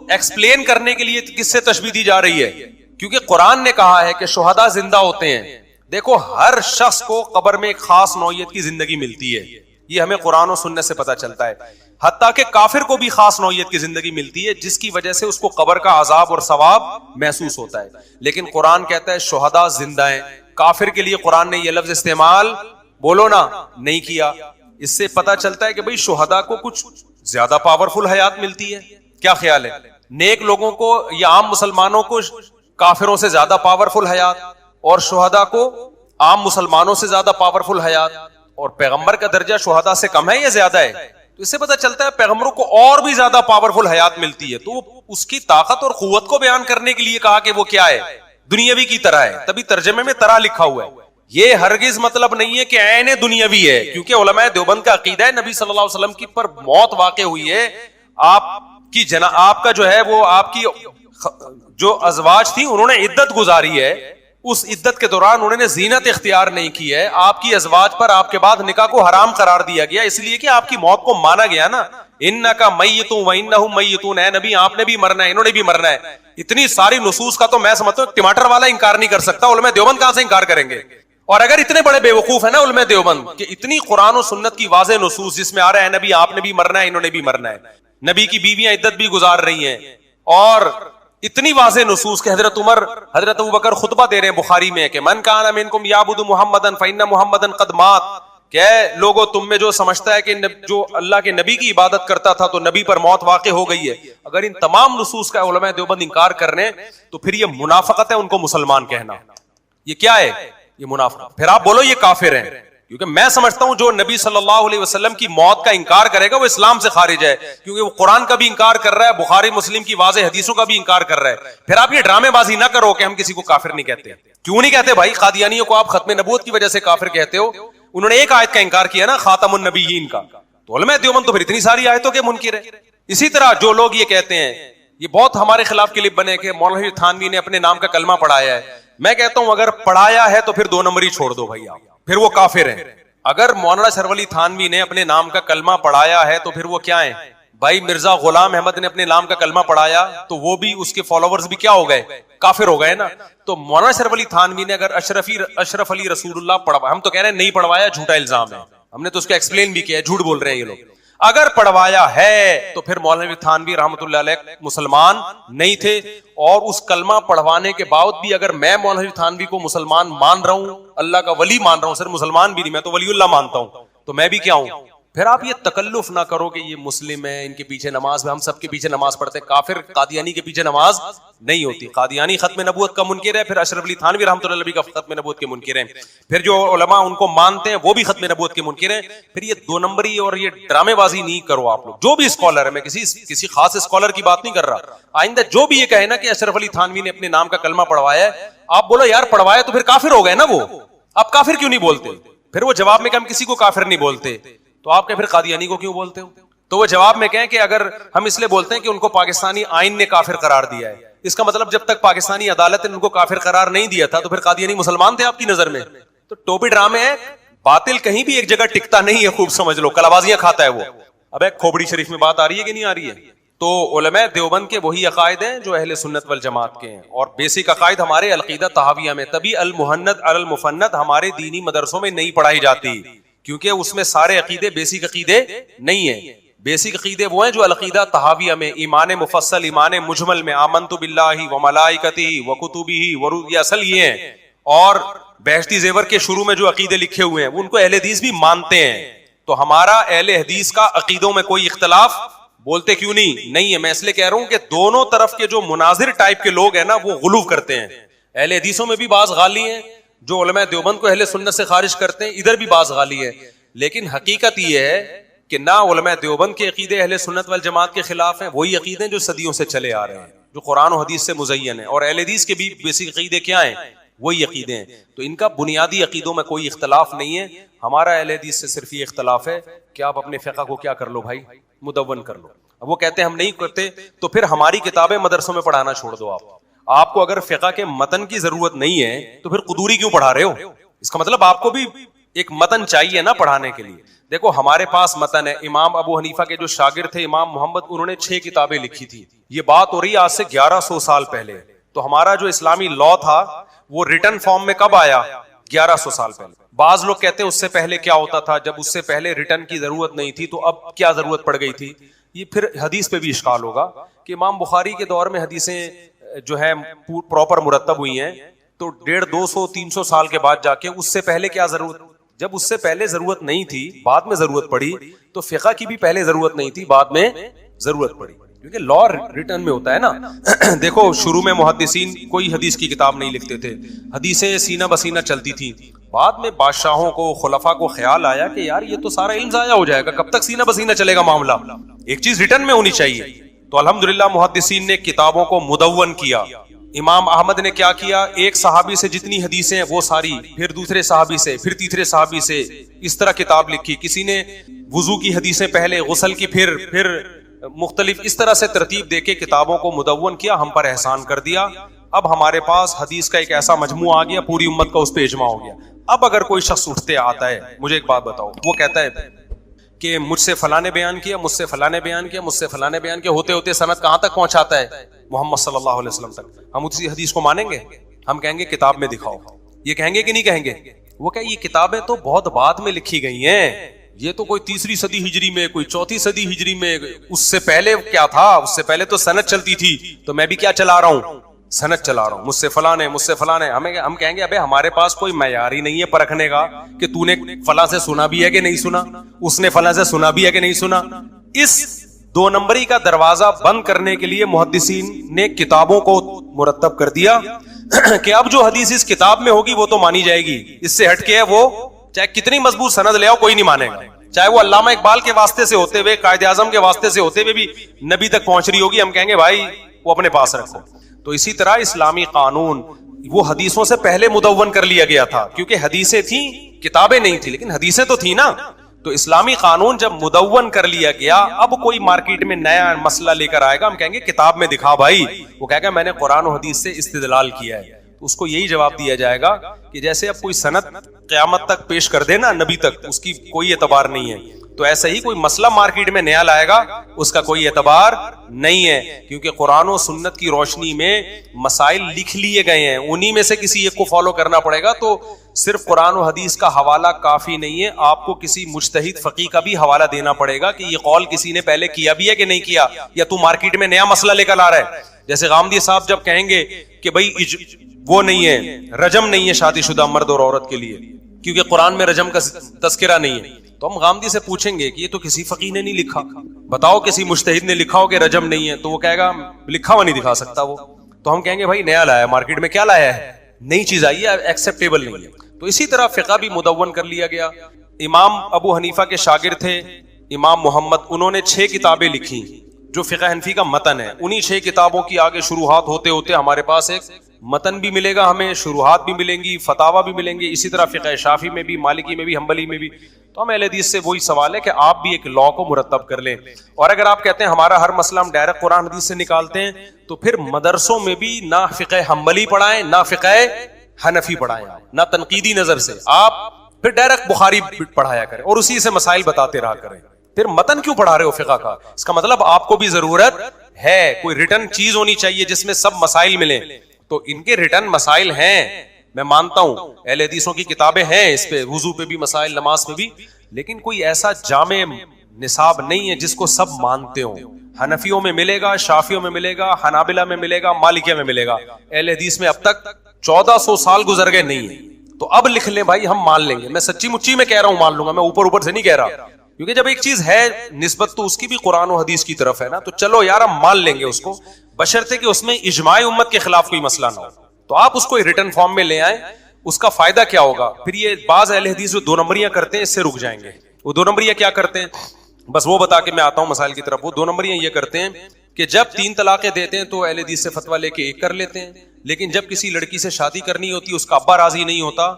ایکسپلین کرنے کے لیے کس سے تشبیہ دی جا رہی ہے؟ کیونکہ قرآن نے کہا ہے کہ شہداء زندہ ہوتے ہیں. دیکھو ہر شخص کو قبر میں ایک خاص نوعیت کی زندگی ملتی ہے, یہ ہمیں قرآن و سنت سے پتہ چلتا ہے. حتیٰ کہ کافر کو بھی خاص نوعیت کی زندگی ملتی ہے جس کی وجہ سے اس کو قبر کا عذاب اور ثواب محسوس ہوتا ہے. لیکن قرآن کہتا ہے شہداء زندہ ہیں. کافر کے لیے قرآن نے یہ لفظ استعمال بولو نا نہیں کیا. اس سے پتہ چلتا ہے کہ بھئی شہداء کو کچھ زیادہ پاورفل حیات ملتی ہے. کیا خیال ہے؟ نیک لوگوں کو یا عام مسلمانوں کو کافروں سے زیادہ پاورفل حیات, اور شہداء کو عام مسلمانوں سے زیادہ پاورفل حیات, اور پیغمبر کا درجہ شہداء سے کم ہے یا زیادہ ہے؟ تو اس سے پتہ چلتا ہے پیغمبروں کو اور بھی زیادہ پاورفل حیات ملتی ہے. تو اس کی طاقت اور قوت کو بیان کرنے کے لیے کہا کہ وہ کیا ہے؟ دنیاوی کی طرح ہے. تبھی ترجمے میں طرح لکھا ہوا ہے. یہ ہرگز مطلب نہیں ہے کہ عین دنیاوی ہے, کیونکہ علماء دیوبند کا عقیدہ ہے نبی صلی اللہ علیہ وسلم کی پر موت واقع ہوئی ہے, آپ کا جو ہے وہ آپ کی جو ازواج تھی انہوں نے عدت گزاری ہے, اس عدت کے دوران انہوں نے زینت اختیار نہیں کی ہے. آپ کی ازواج پر آپ کے بعد نکاح کو حرام قرار دیا گیا اس لیے کہ آپ کی موت کو مانا گیا نا. انکا میتون وانہم میتون, اے نبی آپ نے بھی مرنا ہے, انہوں نے بھی مرنا ہے. اتنی ساری نصوص کا تو میں سمجھتا ہوں ٹماٹر والا انکار نہیں کر سکتا, علماء دیوبند کہاں سے انکار کریں گے؟ اور اگر اتنے بڑے بے وقوف ہیں نا علماء دیوبند کہ اتنی قرآن و سنت کی واضح نصوص جس میں آ رہا ہے نبی آپ نے بھی مرنا ہے, انہوں نے بھی مرنا ہے, نبی کی بیویاں عدت بھی گزار رہی ہیں, اور اتنی واضح نصوص کہ حضرت عمر حضرت ابوبکر خطبہ دے رہے ہیں بخاری میں کہ من کان منکم یعبد محمدا فإن محمدا قد مات, کہ لوگوں تم میں جو سمجھتا ہے کہ جو اللہ کے نبی کی عبادت کرتا تھا تو نبی پر موت واقع ہو گئی ہے. اگر ان تمام نصوص کا علماء دیوبند انکار کر رہے ہیں تو پھر یہ منافقت ہے ان کو مسلمان کہنا. یہ کیا ہے؟ یہ منافقت. پھر آپ بولو یہ کافر ہیں, کیونکہ میں سمجھتا ہوں جو نبی صلی اللہ علیہ وسلم کی موت کا انکار کرے گا وہ اسلام سے خارج ہے, کیونکہ وہ قرآن کا بھی انکار کر رہا ہے, بخاری مسلم کی واضح حدیثوں کا بھی انکار کر رہا ہے. پھر آپ یہ ڈرامے بازی نہ کرو کہ ہم کسی کو کافر نہیں کہتے. کیوں نہیں کہتے بھائی؟ قادیانیوں کو آپ ختم نبوت کی وجہ سے کافر کہتے ہو, انہوں نے ایک آیت کا انکار کیا نا خاتم النبیین کا, تو علماء دیوبند تو پھر اتنی ساری آیتوں کے منکر ہیں. اسی طرح جو لوگ یہ کہتے ہیں, یہ بہت ہمارے خلاف کلپ بنے کہ مولوی تھانوی نے اپنے نام کا کلمہ پڑھایا ہے. میں کہتا ہوں اگر پڑھایا ہے تو پھر 2 نمبر ہی چھوڑ دو بھائی, آپ پھر وہ کافر ہیں. اگر مولانا اشرف علی تھانوی نے اپنے نام کا کلمہ پڑھایا ہے تو پھر وہ کیا ہیں بھائی؟ مرزا غلام احمد نے اپنے نام کا کلمہ پڑھایا تو وہ بھی, اس کے فالوورز بھی کیا ہو گئے؟ کافر ہو گئے نا. تو مولانا اشرف علی تھانوی نے اگر اشرف علی رسول اللہ پڑھوایا, ہم تو کہہ رہے ہیں نہیں پڑھوایا, جھوٹا الزام ہے, ہم نے تو اس کو ایکسپلین بھی کیا ہے, جھوٹ بول رہے ہیں یہ لوگ. اگر پڑھوایا ہے تو پھر مولانا تھانوی رحمۃ اللہ علیہ مسلمان نہیں تھے, اور اس کلمہ پڑھوانے کے بعد بھی اگر میں مولانا تھانوی کو مسلمان مان رہا ہوں, اللہ کا ولی مان رہا ہوں, صرف مسلمان بھی نہیں, میں تو ولی اللہ مانتا ہوں, تو میں بھی کیا ہوں؟ پھر آپ یہ تکلف نہ کرو کہ یہ مسلم ہے, ان کے پیچھے نماز, ہم سب کے پیچھے نماز پڑھتے ہیں. کافر قادیانی کے پیچھے نماز نہیں ہوتی. قادیانی ختم نبوت کا منکر ہے, پھر اشرف علی تھانوی رحمۃ اللہ علیہ کا ختم نبوت کے منکر ہیں, پھر جو علماء ان کو مانتے ہیں وہ بھی ختم نبوت کے منکر ہیں. پھر یہ 2 نمبری اور یہ ڈرامے بازی نہیں کرو آپ لوگ. جو بھی اسکالر ہے, میں کسی خاص اسکالر کی بات نہیں کر رہا, آئندہ جو بھی یہ کہے نا کہ اشرف علی تھانوی نے اپنے نام کا کلمہ پڑھوایا ہے, آپ بولو یار پڑھوایا تو پھر کافر ہو گئے نا وہ, آپ کافر کیوں نہیں بولتے؟ پھر وہ جواب میں کہ ہم کسی کو کافر نہیں بولتے, تو آپ کہ پھر قادیانی کو کیوں بولتے ہو؟ تو وہ جواب میں کہیں کہ اگر ہم اس لیے بولتے ہیں کہ ان کو پاکستانی آئین نے کافر قرار دیا ہے, اس کا مطلب جب تک پاکستانی عدالت نے ان کو کافر قرار نہیں دیا تھا تو پھر قادیانی مسلمان تھے آپ کی نظر میں. تو ٹوپی ڈرامے ہیں, باطل کہیں بھی ایک جگہ ٹکتا نہیں ہے, خوب سمجھ لو, کلابازیاں کھاتا ہے وہ. اب ایک کھوپڑی شریف میں بات آ رہی ہے کہ نہیں آ رہی ہے؟ تو علماء دیوبند کے وہی عقائد ہیں جو اہل سنت والجماعت کے ہیں, اور بیسک عقائد ہمارے العقیدہ طحاویہ میں. تبھی المحند علی المفند ہمارے دینی مدرسوں میں نہیں پڑھائی جاتی, کیونکہ اس میں سارے عقیدے بیسک عقیدے نہیں ہیں. بیسک عقیدے وہ ہیں جو العقیدہ طحاویہ میں, ایمان مفصل, ایمان مجمل میں, آمنت باللہ و ملائکتہ و کتبہ یہ اصل یہ ہیں. اور بہشتی زیور کے شروع میں جو عقیدے لکھے ہوئے ہیں ان کو اہل حدیث بھی مانتے ہیں. تو ہمارا اہل حدیث کا عقیدوں میں کوئی اختلاف بولتے کیوں نہیں ہے. میں اس لیے کہہ رہا ہوں کہ دونوں طرف کے جو مناظر ٹائپ کے لوگ ہیں نا وہ غلو کرتے ہیں. اہل حدیثوں میں بھی بعض غالی ہیں جو علماء دیوبند کو اہل سنت سے خارج کرتے ہیں, ادھر بھی بعض غالی ہیں. لیکن حقیقت یہ ہے کہ نہ علماء دیوبند کے عقیدے اہل سنت والجماعت کے خلاف ہیں, وہی عقیدے جو صدیوں سے چلے آ رہے ہیں. جو قرآن و حدیث سے مزین ہے. اور اہل حدیث کے بھی بیسک عقیدے کیا ہیں؟ وہی عقیدے ہیں. تو ان کا بنیادی عقیدوں میں کوئی اختلاف نہیں ہے. ہمارا اہل حدیث سے صرف یہ اختلاف ہے کہ آپ اپنے فقہ کو کیا کر لو بھائی، مدون کر لو. اب وہ کہتے ہیں ہم نہیں کرتے، تو پھر ہماری کتابیں مدرسوں میں پڑھانا چھوڑ دو. آپ کو اگر فقہ کے متن کی ضرورت نہیں ہے تو پھر قدوری کیوں پڑھا رہے ہو؟ اس کا مطلب آپ کو بھی ایک متن چاہیے نا پڑھانے کے لیے. دیکھو ہمارے پاس متن ہے. امام ابو حنیفہ کے جو شاگرد تھے امام محمد، انہوں نے 6 کتابیں لکھی تھی. یہ بات ہو رہی ہے آج سے 1100 سال پہلے. تو ہمارا جو اسلامی لا تھا وہ ریٹن فارم میں کب آیا؟ 1100 سال پہلے. بعض لوگ کہتے ہیں اس سے پہلے کیا ہوتا تھا، جب اس سے پہلے ریٹن کی ضرورت نہیں تھی تو اب کیا ضرورت پڑ گئی تھی. یہ پھر حدیث پہ بھی اشکال ہوگا کہ امام بخاری کے دور میں حدیثیں جو ہے پراپر مرتب ہوئی ہیں، تو 150 200 300 سال کے بعد جا کے اس سے پہلے کیا ضرورت. جب اس سے پہلے ضرورت نہیں تھی، بعد میں ضرورت پڑی، تو فقہ کی بھی پہلے ضرورت نہیں تھی، بعد میں ضرورت پڑی، کیونکہ لا ریٹن میں ہوتا ہے نا. دیکھو شروع میں محدثین کوئی حدیث کی کتاب نہیں لکھتے تھے، حدیثیں سینہ بسینہ چلتی تھیں. بعد میں بادشاہوں کو، خلفاء کو خیال آیا کہ یار یہ تو سارا علم ضائع ہو جائے گا، کب تک سینہ بسینہ چلے گا معاملہ، ایک چیز ریٹن میں ہونی چاہیے. تو الحمدللہ محدثین نے کتابوں کو مدون کیا. امام احمد نے کیا کیا، ایک صحابی سے جتنی حدیثیں ہیں وہ ساری، پھر دوسرے صحابی سے، پھر تیسرے صحابی سے، اس طرح کتاب لکھی. کسی نے وضو کی حدیثیں پہلے، غسل کی پھر مختلف، اس طرح سے ترتیب دے کے کتابوں کو مدون کیا. ہم پر احسان کر دیا. اب ہمارے پاس حدیث کا ایک ایسا مجموعہ آ گیا، پوری امت کا اس پہ اجماع ہو گیا. اب اگر کوئی شخص اٹھتے آتا ہے، مجھے ایک بات بتاؤ، وہ کہتا ہے کہ مجھ سے فلاں نے بیان کیا، مجھ سے فلاں نے بیان کیا، مجھ سے فلاں نے بیان کیا، ہوتے ہوتے سند کہاں تک پہنچاتا ہے؟ محمد صلی اللہ علیہ وسلم تک. ہم اسی حدیث کو مانیں گے؟ ہم کہیں گے کتاب میں دکھاؤ. یہ کہیں گے کہ نہیں کہیں گے؟ وہ کہ یہ کتابیں تو بہت بعد میں لکھی گئی ہیں، یہ تو کوئی 3 صدی ہجری میں، کوئی 4 صدی ہجری میں. اس سے پہلے کیا تھا؟ اس سے پہلے تو سند چلتی تھی. تو میں بھی کیا چلا رہا ہوں؟ سند چلا رہا ہوں. مجھ سے فلاں نے، مجھ سے فلاں نے. ہم کہیں گے ابے ہمارے پاس کوئی معیار ہی نہیں ہے پرکھنے کا کہ تو نے فلاں سے سنا بھی ہے کہ نہیں سنا، اس نے فلاں سے سنا بھی ہے کہ نہیں سنا. اس 2 نمبری کا دروازہ بند کرنے کے لیے محدثین نے کتابوں کو مرتب کر دیا کہ اب جو حدیث اس کتاب میں ہوگی وہ تو مانی جائے گی، اس سے ہٹ کے ہے وہ چاہے کتنی مضبوط سند لے آؤ کوئی نہیں مانے گا. چاہے وہ علامہ اقبال کے واسطے سے ہوتے ہوئے، قائد اعظم کے واسطے سے ہوتے ہوئے بھی نبی تک پہنچ رہی ہوگی، ہم کہیں گے بھائی وہ اپنے پاس رکھو. تو اسی طرح اسلامی قانون وہ حدیثوں سے پہلے مدون کر لیا گیا تھا، کیونکہ حدیثیں تھیں، کتابیں نہیں تھی، لیکن حدیثیں تو تھیں نا. تو اسلامی قانون جب مدون کر لیا گیا، اب کوئی مارکیٹ میں نیا مسئلہ لے کر آئے گا، ہم کہیں گے کتاب میں دکھا بھائی. وہ کہے گا میں نے قرآن و حدیث سے استدلال کیا ہے. تو اس کو یہی جواب دیا جائے گا کہ جیسے اب کوئی سند قیامت تک پیش کر دے نا نبی تک، اس کی کوئی اعتبار نہیں ہے، تو ایسا ہی کوئی مسئلہ مارکیٹ میں نیا لائے گا، اس کا کوئی اعتبار نہیں ہے، کیونکہ قرآن و سنت کی روشنی میں مسائل لکھ لیے گئے ہیں، انہی میں سے کسی ایک کو فالو کرنا پڑے گا. تو صرف قرآن و حدیث کا حوالہ کافی نہیں ہے، آپ کو کسی مجتہد فقیہ کا بھی حوالہ دینا پڑے گا کہ یہ قول کسی نے پہلے کیا بھی ہے کہ نہیں کیا، یا تو مارکیٹ میں نیا مسئلہ لے کر آ رہا ہے. جیسے غامدی صاحب جب کہیں گے کہ بھائی وہ نہیں ہے، رجم نہیں ہے شادی شدہ مرد اور عورت کے لیے، کیونکہ قرآن میں رجم کا تذکرہ نہیں ہے، تو ہم غامدی سے پوچھیں گے کہ یہ تو کسی فقیہ نے نہیں لکھا، بتاؤ کسی مجتہد نے لکھا ہو کہ رجم نہیں ہے، تو وہ کہے گا لکھا ہوا نہیں دکھا سکتا وہ. تو ہم کہیں گے بھائی نیا لایا مارکیٹ میں، کیا لایا ہے؟ نئی چیز آئی ہے، ایکسیپٹیبل نہیں ہے. تو اسی طرح فقہ بھی مدون کر لیا گیا. امام ابو حنیفہ کے شاگرد تھے امام محمد، انہوں نے 6 کتابیں لکھی جو فقہ حنفی کا متن ہے. انہی 6 کتابوں کی آگے شروحات ہوتے ہوتے ہمارے پاس ایک متن بھی ملے گا، ہمیں شروحات بھی ملیں گی، فتاوی بھی ملیں گے. اسی طرح فقہ شافعی میں بھی، مالکی میں بھی، حنبلی میں بھی. تو ہم اہل حدیث سے وہی سوال ہے کہ آپ بھی ایک لا کو مرتب کر لیں. اور اگر آپ کہتے ہیں ہمارا ہر مسئلہ ہم ڈائریکٹ قرآن حدیث سے نکالتے ہیں، تو پھر مدرسوں میں بھی نہ فقہ حنبلی پڑھائیں، نہ فقہ حنفی پڑھائیں، نہ تنقیدی نظر سے، آپ پھر ڈائریکٹ بخاری پڑھایا کریں اور اسی سے مسائل بتاتے رہا کریں. پھر متن کیوں پڑھا رہے ہو فقہ کا؟ اس کا مطلب آپ کو بھی ضرورت ہے، کوئی ریٹن چیز ہونی چاہیے جس میں سب مسائل ملیں. تو ان کے ریٹن مسائل ہیں، میں مانتا ہوں اہل حدیثوں کی کتابیں ہیں اس پہ، وضو پہ بھی مسائل، نماز پہ بھی، لیکن کوئی ایسا جامع نصاب نہیں ہے جس کو سب مانتے ہوں. حنفیوں میں ملے گا، شافیوں میں ملے گا، حنابلہ میں ملے گا، مالکیہ میں ملے گا. اہل حدیث میں اب تک 1400 سال گزر گئے نہیں ہے. تو اب لکھ لیں بھائی، ہم مان لیں گے. میں سچی مچی میں کہہ رہا ہوں مان لوں گا، میں اوپر اوپر سے نہیں کہہ رہا، کیونکہ جب ایک چیز ہے نسبت تو اس کی بھی قرآن و حدیث کی طرف ہے نا. تو چلو یار ہم مان لیں گے اس کو، بشرطے کہ اس میں اجماع امت کے خلاف کوئی مسئلہ نہ ہو. تو آپ اس کو ریٹن فارم میں لے آئیں. اس کا فائدہ کیا ہوگا؟ پھر یہ بعض اہل حدیث جو 2 نمبریاں کرتے ہیں اس سے رک جائیں گے. وہ 2 نمبریاں کیا کرتے ہیں؟ بس وہ بتا کے میں آتا ہوں مسائل کی طرف. وہ 2 نمبریاں یہ کرتے ہیں کہ جب 3 طلاقیں دیتے ہیں تو اہل حدیث سے فتویٰ لے کے 1 کر لیتے ہیں, لیکن جب کسی لڑکی سے شادی کرنی ہوتی, اس کا ابا راضی نہیں ہوتا,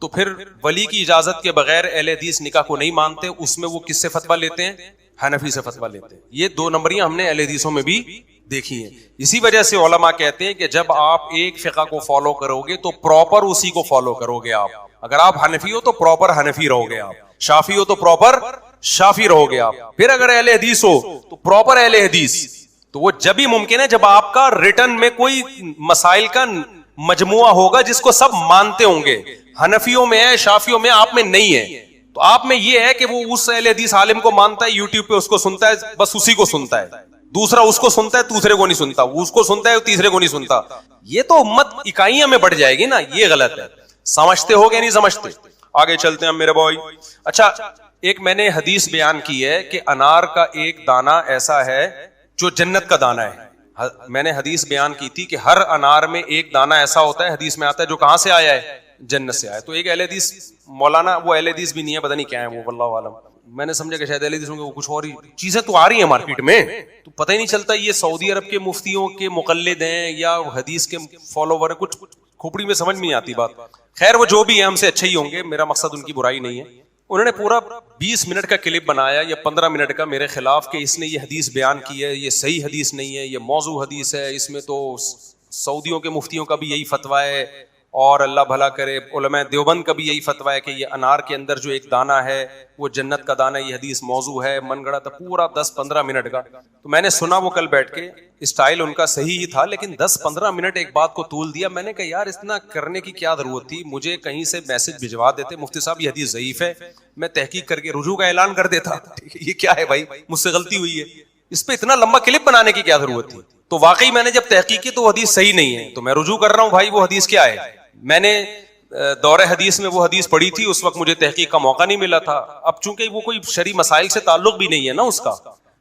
تو پھر ولی کی اجازت کے بغیر اہل حدیث نکاح کو نہیں مانتے. اس میں وہ کس سے فتویٰ لیتے ہیں؟ حنفی سے فتویٰ لیتے ہیں. یہ 2 نمبریاں ہم نے اہل حدیثوں میں بھی دیکھی ہیں. اسی وجہ سے علماء کہتے ہیں کہ جب آپ ایک فقہ کو فالو کرو گے تو پراپر اسی کو فالو کرو گے آپ. اگر آپ حنفی ہو تو پراپر حنفی رہو گے آپ, شافی ہو تو پراپر شافی رہو گے آپ, پھر اگر اہل حدیث ہو تو پراپر اہل حدیث. تو وہ جب ہی ممکن ہے جب آپ کا ریٹن میں کوئی مسائل کا مجموعہ ہوگا جس کو سب مانتے ہوں گے. حنفیوں میں ہے, شافیوں میں, آپ میں نہیں ہے. تو آپ میں یہ ہے کہ وہ اس اہل حدیث عالم کو مانتا ہے, یوٹیوب پہ اس کو سنتا ہے, بس اسی کو سنتا ہے, دوسرا اس کو سنتا ہے, دوسرے کو نہیں سنتا, اس کو سنتا ہے, تیسرے کو نہیں سنتا. یہ تو امت اکائیاں میں بڑھ جائے گی نا, یہ غلط ہے. سمجھتے ہو گے نہیں سمجھتے؟ آگے چلتے ہیں میرے بھائی. اچھا, ایک میں نے حدیث بیان کی ہے کہ انار کا ایک دانہ ایسا ہے جو جنت کا دانہ ہے. میں نے حدیث بیان کی تھی کہ ہر انار میں ایک دانہ ایسا ہوتا ہے, حدیث میں آتا ہے, جو کہاں سے آیا ہے؟ جنت سے آیا. تو ایک اہل حدیث مولانا, وہ اہل حدیث بھی نہیں ہے, پتہ نہیں کیا ہے وہ, واللہ عالم. میں نے سمجھا کہ شاید اہل حدیث ہوں گے, وہ کچھ اور ہی چیزیں تو آ رہی ہیں مارکیٹ میں, تو پتہ ہی نہیں چلتا یہ سعودی عرب کے مفتیوں کے مقلد ہیں یا حدیث کے فالوور ہیں. کچھ کھوپڑی میں سمجھ میں نہیں آتی بات. خیر وہ جو بھی ہے ہم سے اچھے ہی ہوں گے, میرا مقصد ان کی برائی نہیں ہے. انہوں نے پورا 20 منٹ کا کلپ بنایا یا 15 منٹ کا میرے خلاف کہ اس نے یہ حدیث بیان کی ہے, یہ صحیح حدیث نہیں ہے, یہ موضوع حدیث ہے, اس میں تو سعودیوں کے مفتیوں کا بھی یہی فتویٰ ہے, اور اللہ بھلا کرے علماء دیوبند کا بھی یہی فتویٰ ہے کہ یہ انار کے اندر جو ایک دانہ ہے وہ جنت کا دانہ, یہ حدیث موضوع ہے. من گڑا تھا پورا 10-15 منٹ کا. تو میں نے سنا وہ کل بیٹھ کے, اسٹائل ان کا صحیح ہی تھا, لیکن 10-15 منٹ ایک بات کو طول دیا. میں نے کہا یار اتنا کرنے کی کیا ضرورت تھی؟ مجھے کہیں سے میسج بھجوا دیتے, مفتی صاحب یہ حدیث ضعیف ہے, میں تحقیق کر کے رجوع کا اعلان کر دیتا. یہ کیا ہے بھائی, مجھ سے غلطی ہوئی ہے, اس پہ اتنا لمبا کلپ بنانے کی کیا ضرورت تھی؟ تو واقعی میں نے جب تحقیق کی تو وہ حدیث صحیح نہیں ہے, تو میں رجوع کر رہا ہوں بھائی وہ حدیث کیا ہے. میں نے دور حدیث میں وہ حدیث پڑھی تھی, اس وقت مجھے تحقیق کا موقع نہیں ملا تھا. اب چونکہ وہ کوئی شرعی مسائل سے تعلق بھی نہیں ہے نا, اس کا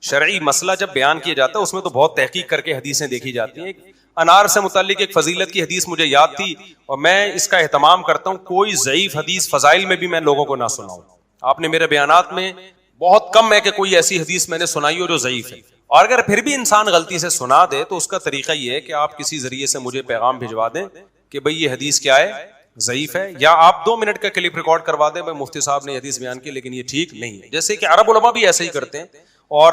شرعی مسئلہ جب بیان کیا جاتا ہے اس میں تو بہت تحقیق کر کے حدیثیں دیکھی جاتی ہیں. انار سے متعلق ایک فضیلت کی حدیث مجھے یاد تھی, اور میں اس کا اہتمام کرتا ہوں کوئی ضعیف حدیث فضائل میں بھی میں لوگوں کو نہ سناؤں. آپ نے میرے بیانات میں بہت کم ہے کہ کوئی ایسی حدیث میں نے سنائی ہو جو ضعیف ہے. اور اگر پھر بھی انسان غلطی سے سنا دے تو اس کا طریقہ یہ ہے کہ آپ کسی ذریعے سے مجھے پیغام بھجوا دیں کہ بھئی یہ حدیث کیا ہے, ضعیف ہے, یا آپ 2 منٹ کا کلپ ریکارڈ کروا دیں, میں مفتی صاحب نے حدیث بیان کی لیکن یہ ٹھیک نہیں ہے. جیسے کہ عرب علماء بھی ایسے ہی کرتے ہیں, اور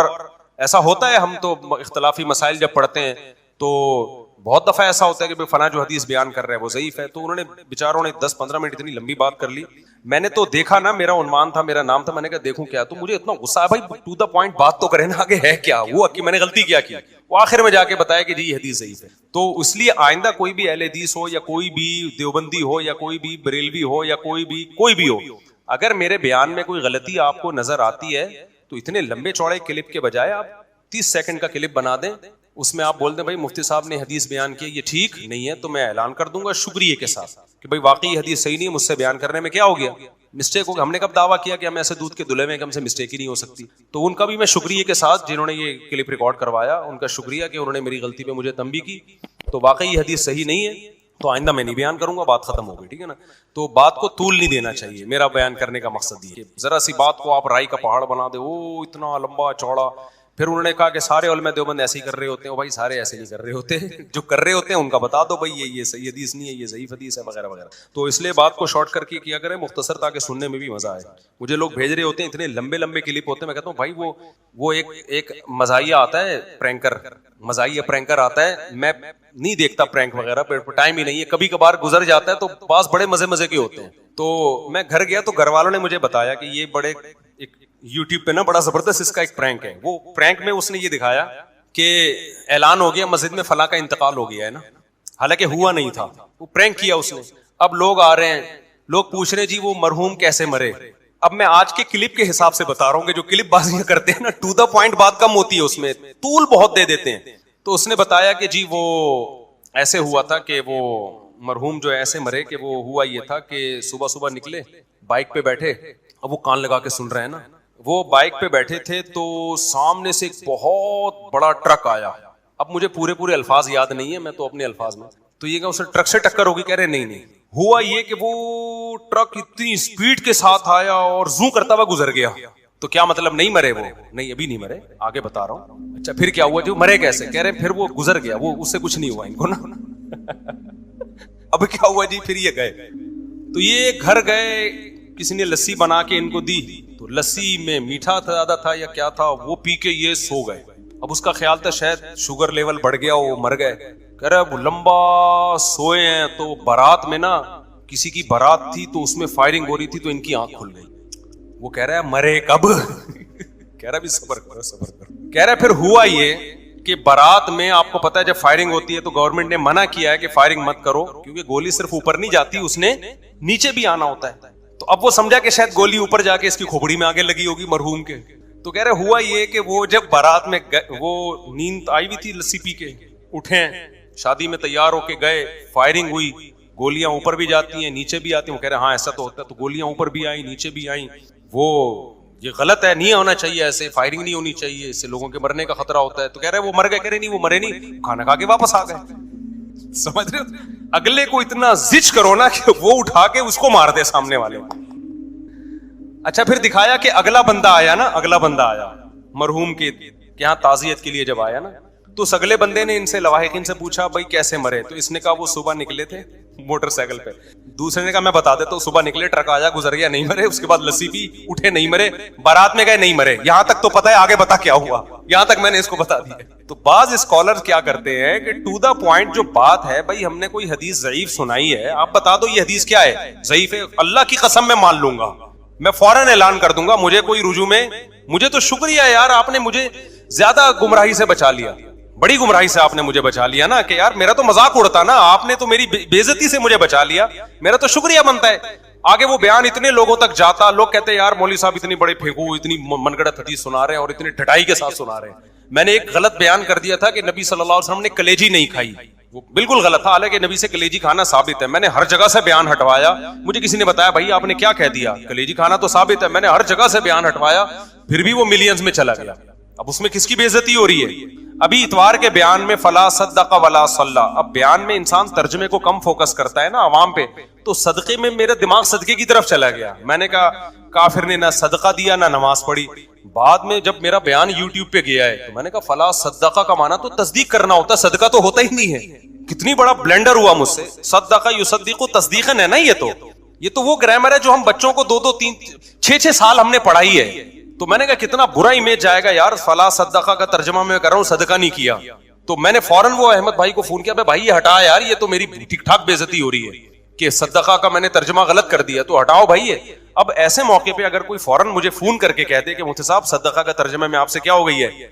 ایسا ہوتا ہے, ہم تو اختلافی مسائل جب پڑھتے ہیں تو بہت دفعہ ایسا ہوتا ہے کہ فلاں جو حدیث بیان کر رہا ہے وہ ضعیف ہے. تو انہوں نے بیچاروں نے 10-15 منٹ اتنی لمبی بات کر لی. میں نے تو دیکھا نا, میرا عنوان تھا, میرا نام تھا, میں نے کہا دیکھوں کیا, تو مجھے اتنا غصہ ہے بھائی, ٹو دا پوائنٹ بات تو کرے نا, آگے ہے کیا, وہ کہ میں نے غلطی کیا کی, وہ آخر میں جا کے بتایا کہ جی یہ حدیث ضعیف ہے. تو اس لیے آئندہ کوئی بھی اہل حدیث ہو یا کوئی بھی دیوبندی ہو یا کوئی بھی بریلوی ہو یا کوئی بھی ہو, اگر میرے بیان میں کوئی غلطی آپ کو نظر آتی ہے تو اتنے لمبے چوڑے کلپ کے بجائے آپ 30 سیکنڈ کا کلپ بنا دیں, اس میں آپ بول دیں بھائی مفتی صاحب نے حدیث بیان کی, یہ ٹھیک نہیں ہے, تو میں اعلان کر دوں گا شکریہ کے ساتھ کہ بھائی واقعی یہ حدیث صحیح نہیں ہے, مجھ سے بیان کرنے میں کیا ہو گیا, مسٹیک ہوگا. ہم نے کب دعویٰ کیا کہ ہم ایسے دودھ کے دلہے میں کہ ہم سے مسٹیک ہی نہیں ہو سکتی. تو ان کا بھی میں شکریہ کے ساتھ, جنہوں نے یہ کلپ ریکارڈ کروایا, ان کا شکریہ کہ انہوں نے میری غلطی پہ مجھے تنبیہ کی. تو واقعی یہ حدیث صحیح نہیں ہے, تو آئندہ میں نہیں بیان کروں گا, بات ختم ہو گئی, ٹھیک ہے نا. تو بات کو طول نہیں دینا چاہیے, میرا بیان کرنے کا مقصد یہ, ذرا سی بات کو آپ رائی کا پہاڑ بنا دے, او اتنا لمبا چوڑا. پھر انہوں نے کہا کہ سارے علماء دیوبند ایسے ہی کر رہے ہوتے ہیں. بھائی سارے ایسے نہیں کر رہے ہوتے, جو کر رہے ہوتے ہیں ان کا بتا دو بھائی یہ صحیح حدیث نہیں ہے, یہ ضعیف حدیث ہے, وغیرہ وغیرہ. تو اس لیے بات کو شارٹ کر کے کیا کریں, مختصر, تاکہ سننے میں بھی مزہ آئے. مجھے لوگ بھیج رہے ہوتے ہیں اتنے لمبے لمبے کلپ ہوتے ہیں, میں کہتا ہوں بھائی وہ ایک مزاحیہ آتا ہے, مزاحیہ پرینکر آتا ہے, میں نہیں دیکھتا پرینک وغیرہ, ٹائم ہی نہیں ہے, کبھی کبھار گزر جاتا ہے, تو پاس بڑے مزے کے ہوتے ہیں. تو میں گھر گیا تو گھر والوں نے مجھے بتایا کہ یہ بڑے یوٹیوب پہ نا بڑا زبردست اس کا ایک پرینک ہے. وہ پرینک میں اس نے یہ دکھایا کہ اعلان ہو گیا مسجد میں فلاں کا انتقال ہو گیا ہے نا, حالانکہ ہوا نہیں تھا, وہ پرینک کیا اس نے. اب لوگ آ رہے ہیں, لوگ پوچھ رہے ہیں جی وہ مرحوم کیسے مرے. اب میں آج کے کلپ کے حساب سے بتا رہا ہوں کہ جو کلپ بازیاں کرتے ہیں نا, ٹو دا پوائنٹ بات کم ہوتی ہے, اس میں طول بہت دے دیتے ہیں. تو اس نے بتایا کہ جی وہ ایسے ہوا تھا کہ وہ مرحوم جو ایسے مرے کہ وہ ہوا یہ تھا کہ صبح صبح نکلے, بائک پہ بیٹھے, اب وہ کان لگا کے سن رہے ہیں نا, وہ بائک پہ بیٹھے تھے تو سامنے سے ایک بہت بڑا ٹرک آیا. اب مجھے پورے الفاظ یاد نہیں ہے, میں تو اپنے الفاظ میں, تو یہ کہ اسے ٹرک سے ٹکر ہوگی, کہہ رہے نہیں, ہوا یہ کہ وہ ٹرک اتنی اسپیڈ کے ساتھ آیا اور زوں کرتا ہوا گزر گیا. تو کیا مطلب نہیں مرے وہ؟ نہیں ابھی نہیں مرے, آگے بتا رہا ہوں. اچھا پھر کیا ہوا؟ جو مرے کیسے؟ کہہ رہے پھر وہ گزر گیا, وہ اس سے کچھ نہیں ہوا ان کو نا. اب کیا ہوا جی؟ پھر یہ گئے, تو یہ گھر گئے, کسی نے لسی بنا کے ان کو دی, تو لسی میں میٹھا زیادہ تھا یا کیا تھا, وہ پی کے یہ سو گئے. اب اس کا خیال تھا شاید شوگر لیول بڑھ گیا, وہ مر گئے. کہہ رہے اب لمبا سوئے ہیں, تو بارات میں نا کسی کی بارات تھی, تو اس میں فائرنگ ہو رہی تھی, تو ان کی آنکھ کھل گئی. وہ کہہ رہا ہے مرے کب؟ کہہ رہا بھی صبر کرو صبر کرو. کہہ رہا پھر ہوا یہ کہ بارات میں آپ کو پتا ہے جب فائرنگ ہوتی ہے تو گورنمنٹ نے منع کیا ہے کہ فائرنگ مت کرو, کیونکہ گولی صرف اوپر نہیں جاتی, اس نے نیچے بھی آنا ہوتا ہے. تو اب وہ سمجھا کہ شاید گولی اوپر جا کے اس کی کھوپڑی میں آگے لگی ہوگی مرحوم کے. تو کہہ رہے ہوا یہ کہ وہ جب بارات میں وہ نیند آئی ہوئی تھی, لسی پی کے اٹھے, شادی میں تیار ہو کے گئے, فائرنگ ہوئی, گولیاں اوپر بھی جاتی ہیں نیچے بھی آتی ہیں. وہ کہہ رہے ہاں ایسا تو ہوتا ہے, تو گولیاں اوپر بھی آئیں نیچے بھی آئیں. وہ یہ غلط ہے, نہیں ہونا چاہیے ایسے, فائرنگ نہیں ہونی چاہیے, اس سے لوگوں کے مرنے کا خطرہ ہوتا ہے. تو کہہ رہے وہ مر گئے. کہہ رہے نہیں وہ مرے نہیں, کھانا کھا کے واپس آ گئے. سمجھ رہے ہو؟ اگلے کو اتنا زج کرو نا کہ وہ اٹھا کے اس کو مار دے سامنے والے کو. اچھا پھر دکھایا کہ اگلا بندہ آیا نا, اگلا بندہ آیا مرحوم کے یہاں تعزیت کے لیے جب آیا نا, تو اس اگلے بندے نے ان سے لواحقین سے پوچھا بھائی کیسے مرے؟ تو اس نے کہا وہ صبح نکلے تھے موٹر سائیکل پہ. دوسرے نے کہا میں بتا دیتا ہوں, صبح نکلے, ٹرک آیا گزر گیا, نہیں مرے. اس کے بعد لسی پی, اٹھے, نہیں مرے. بارات میں گئے, نہیں مرے. یہاں تک تو پتا ہے, آگے بتا کیا ہوا, یہاں تک میں نے اس کو بتا دیا. تو بعض اسکالر کیا کرتے ہیں کہ ٹو دا پوائنٹ جو بات ہے, بھائی ہم نے کوئی حدیث ضعیف سنائی ہے, آپ بتا دو یہ حدیث کیا ہے, ضعیف ہے, اللہ کی قسم میں مان لوں گا, میں فوراً اعلان کر دوں گا, مجھے کوئی رجوع میں, مجھے تو شکریہ یار, آپ نے مجھے زیادہ گمراہی سے بچا لیا, بڑی گمراہی سے آپ نے مجھے بچا لیا نا, کہ یار میرا تو مذاق اڑتا نا, آپ نے تو میری بے عزتی سے مجھے بچا لیا, میرا تو شکریہ بنتا ہے. آگے وہ بیان اتنے لوگوں تک جاتا, لوگ کہتے ہیں یار مولوی صاحب اتنی بڑے پھینکو, اتنی من گڑت حدیث سنا رہے ہیں اور اتنی ڈھٹائی کے ساتھ سنا رہے ہیں. میں نے ایک غلط بیان کر دیا تھا کہ نبی صلی اللہ علیہ وسلم نے کلیجی نہیں کھائی, وہ بالکل غلط تھا, حالانکہ نبی سے کلیجی کھانا ثابت ہے. میں نے ہر جگہ سے بیان ہٹوایا, مجھے کسی نے بتایا بھائی آپ نے کیا کہہ دیا, کلیجی کھانا تو ثابت ہے, میں نے ہر جگہ سے بیان ہٹوایا, پھر بھی وہ ملینز میں چلا گیا. اب اس میں کس کی بے عزتی ہو رہی ہے؟ ابھی اتوار کے بیان میں فلا صدق ولا صلی, اب بیان میں انسان ترجمے کو کم فوکس کرتا ہے نا عوام پہ, تو صدقے میں میرا دماغ صدقے کی طرف چلا گیا. میں نے کہا کافر نے نہ صدقہ دیا نہ نماز پڑھی. بعد میں جب میرا بیان یوٹیوب پہ گیا ہے تو میں نے کہا فلا صدقہ کا معنی تو تصدیق کرنا ہوتا ہے, صدقہ تو ہوتا ہی نہیں ہے. کتنی بڑا بلنڈر ہوا مجھ سے, صدقہ یصدق تصدیقاً ہے نا, یہ تو وہ گرامر ہے جو ہم بچوں کو 2-3-6 سال ہم نے پڑھائی ہے. تو میں نے کہا کتنا برا امیج جائے گا یار, فلا صدقہ کا ترجمہ میں کر رہا ہوں, صدقہ نہیں کیا. تو میں نے فوراً وہ احمد بھائی کو فون کیا, بھائی یہ ہٹا یار, یہ تو میری ٹھیک ٹھاک بے عزتی ہو رہی ہے کہ صدقہ کا میں نے ترجمہ غلط کر دیا, تو ہٹاؤ بھائی. اب ایسے موقع پہ اگر کوئی فوراً مجھے فون کر کے کہتے کہ مفتی صاحب صدقہ کا ترجمہ میں آپ سے کیا ہو گئی ہے,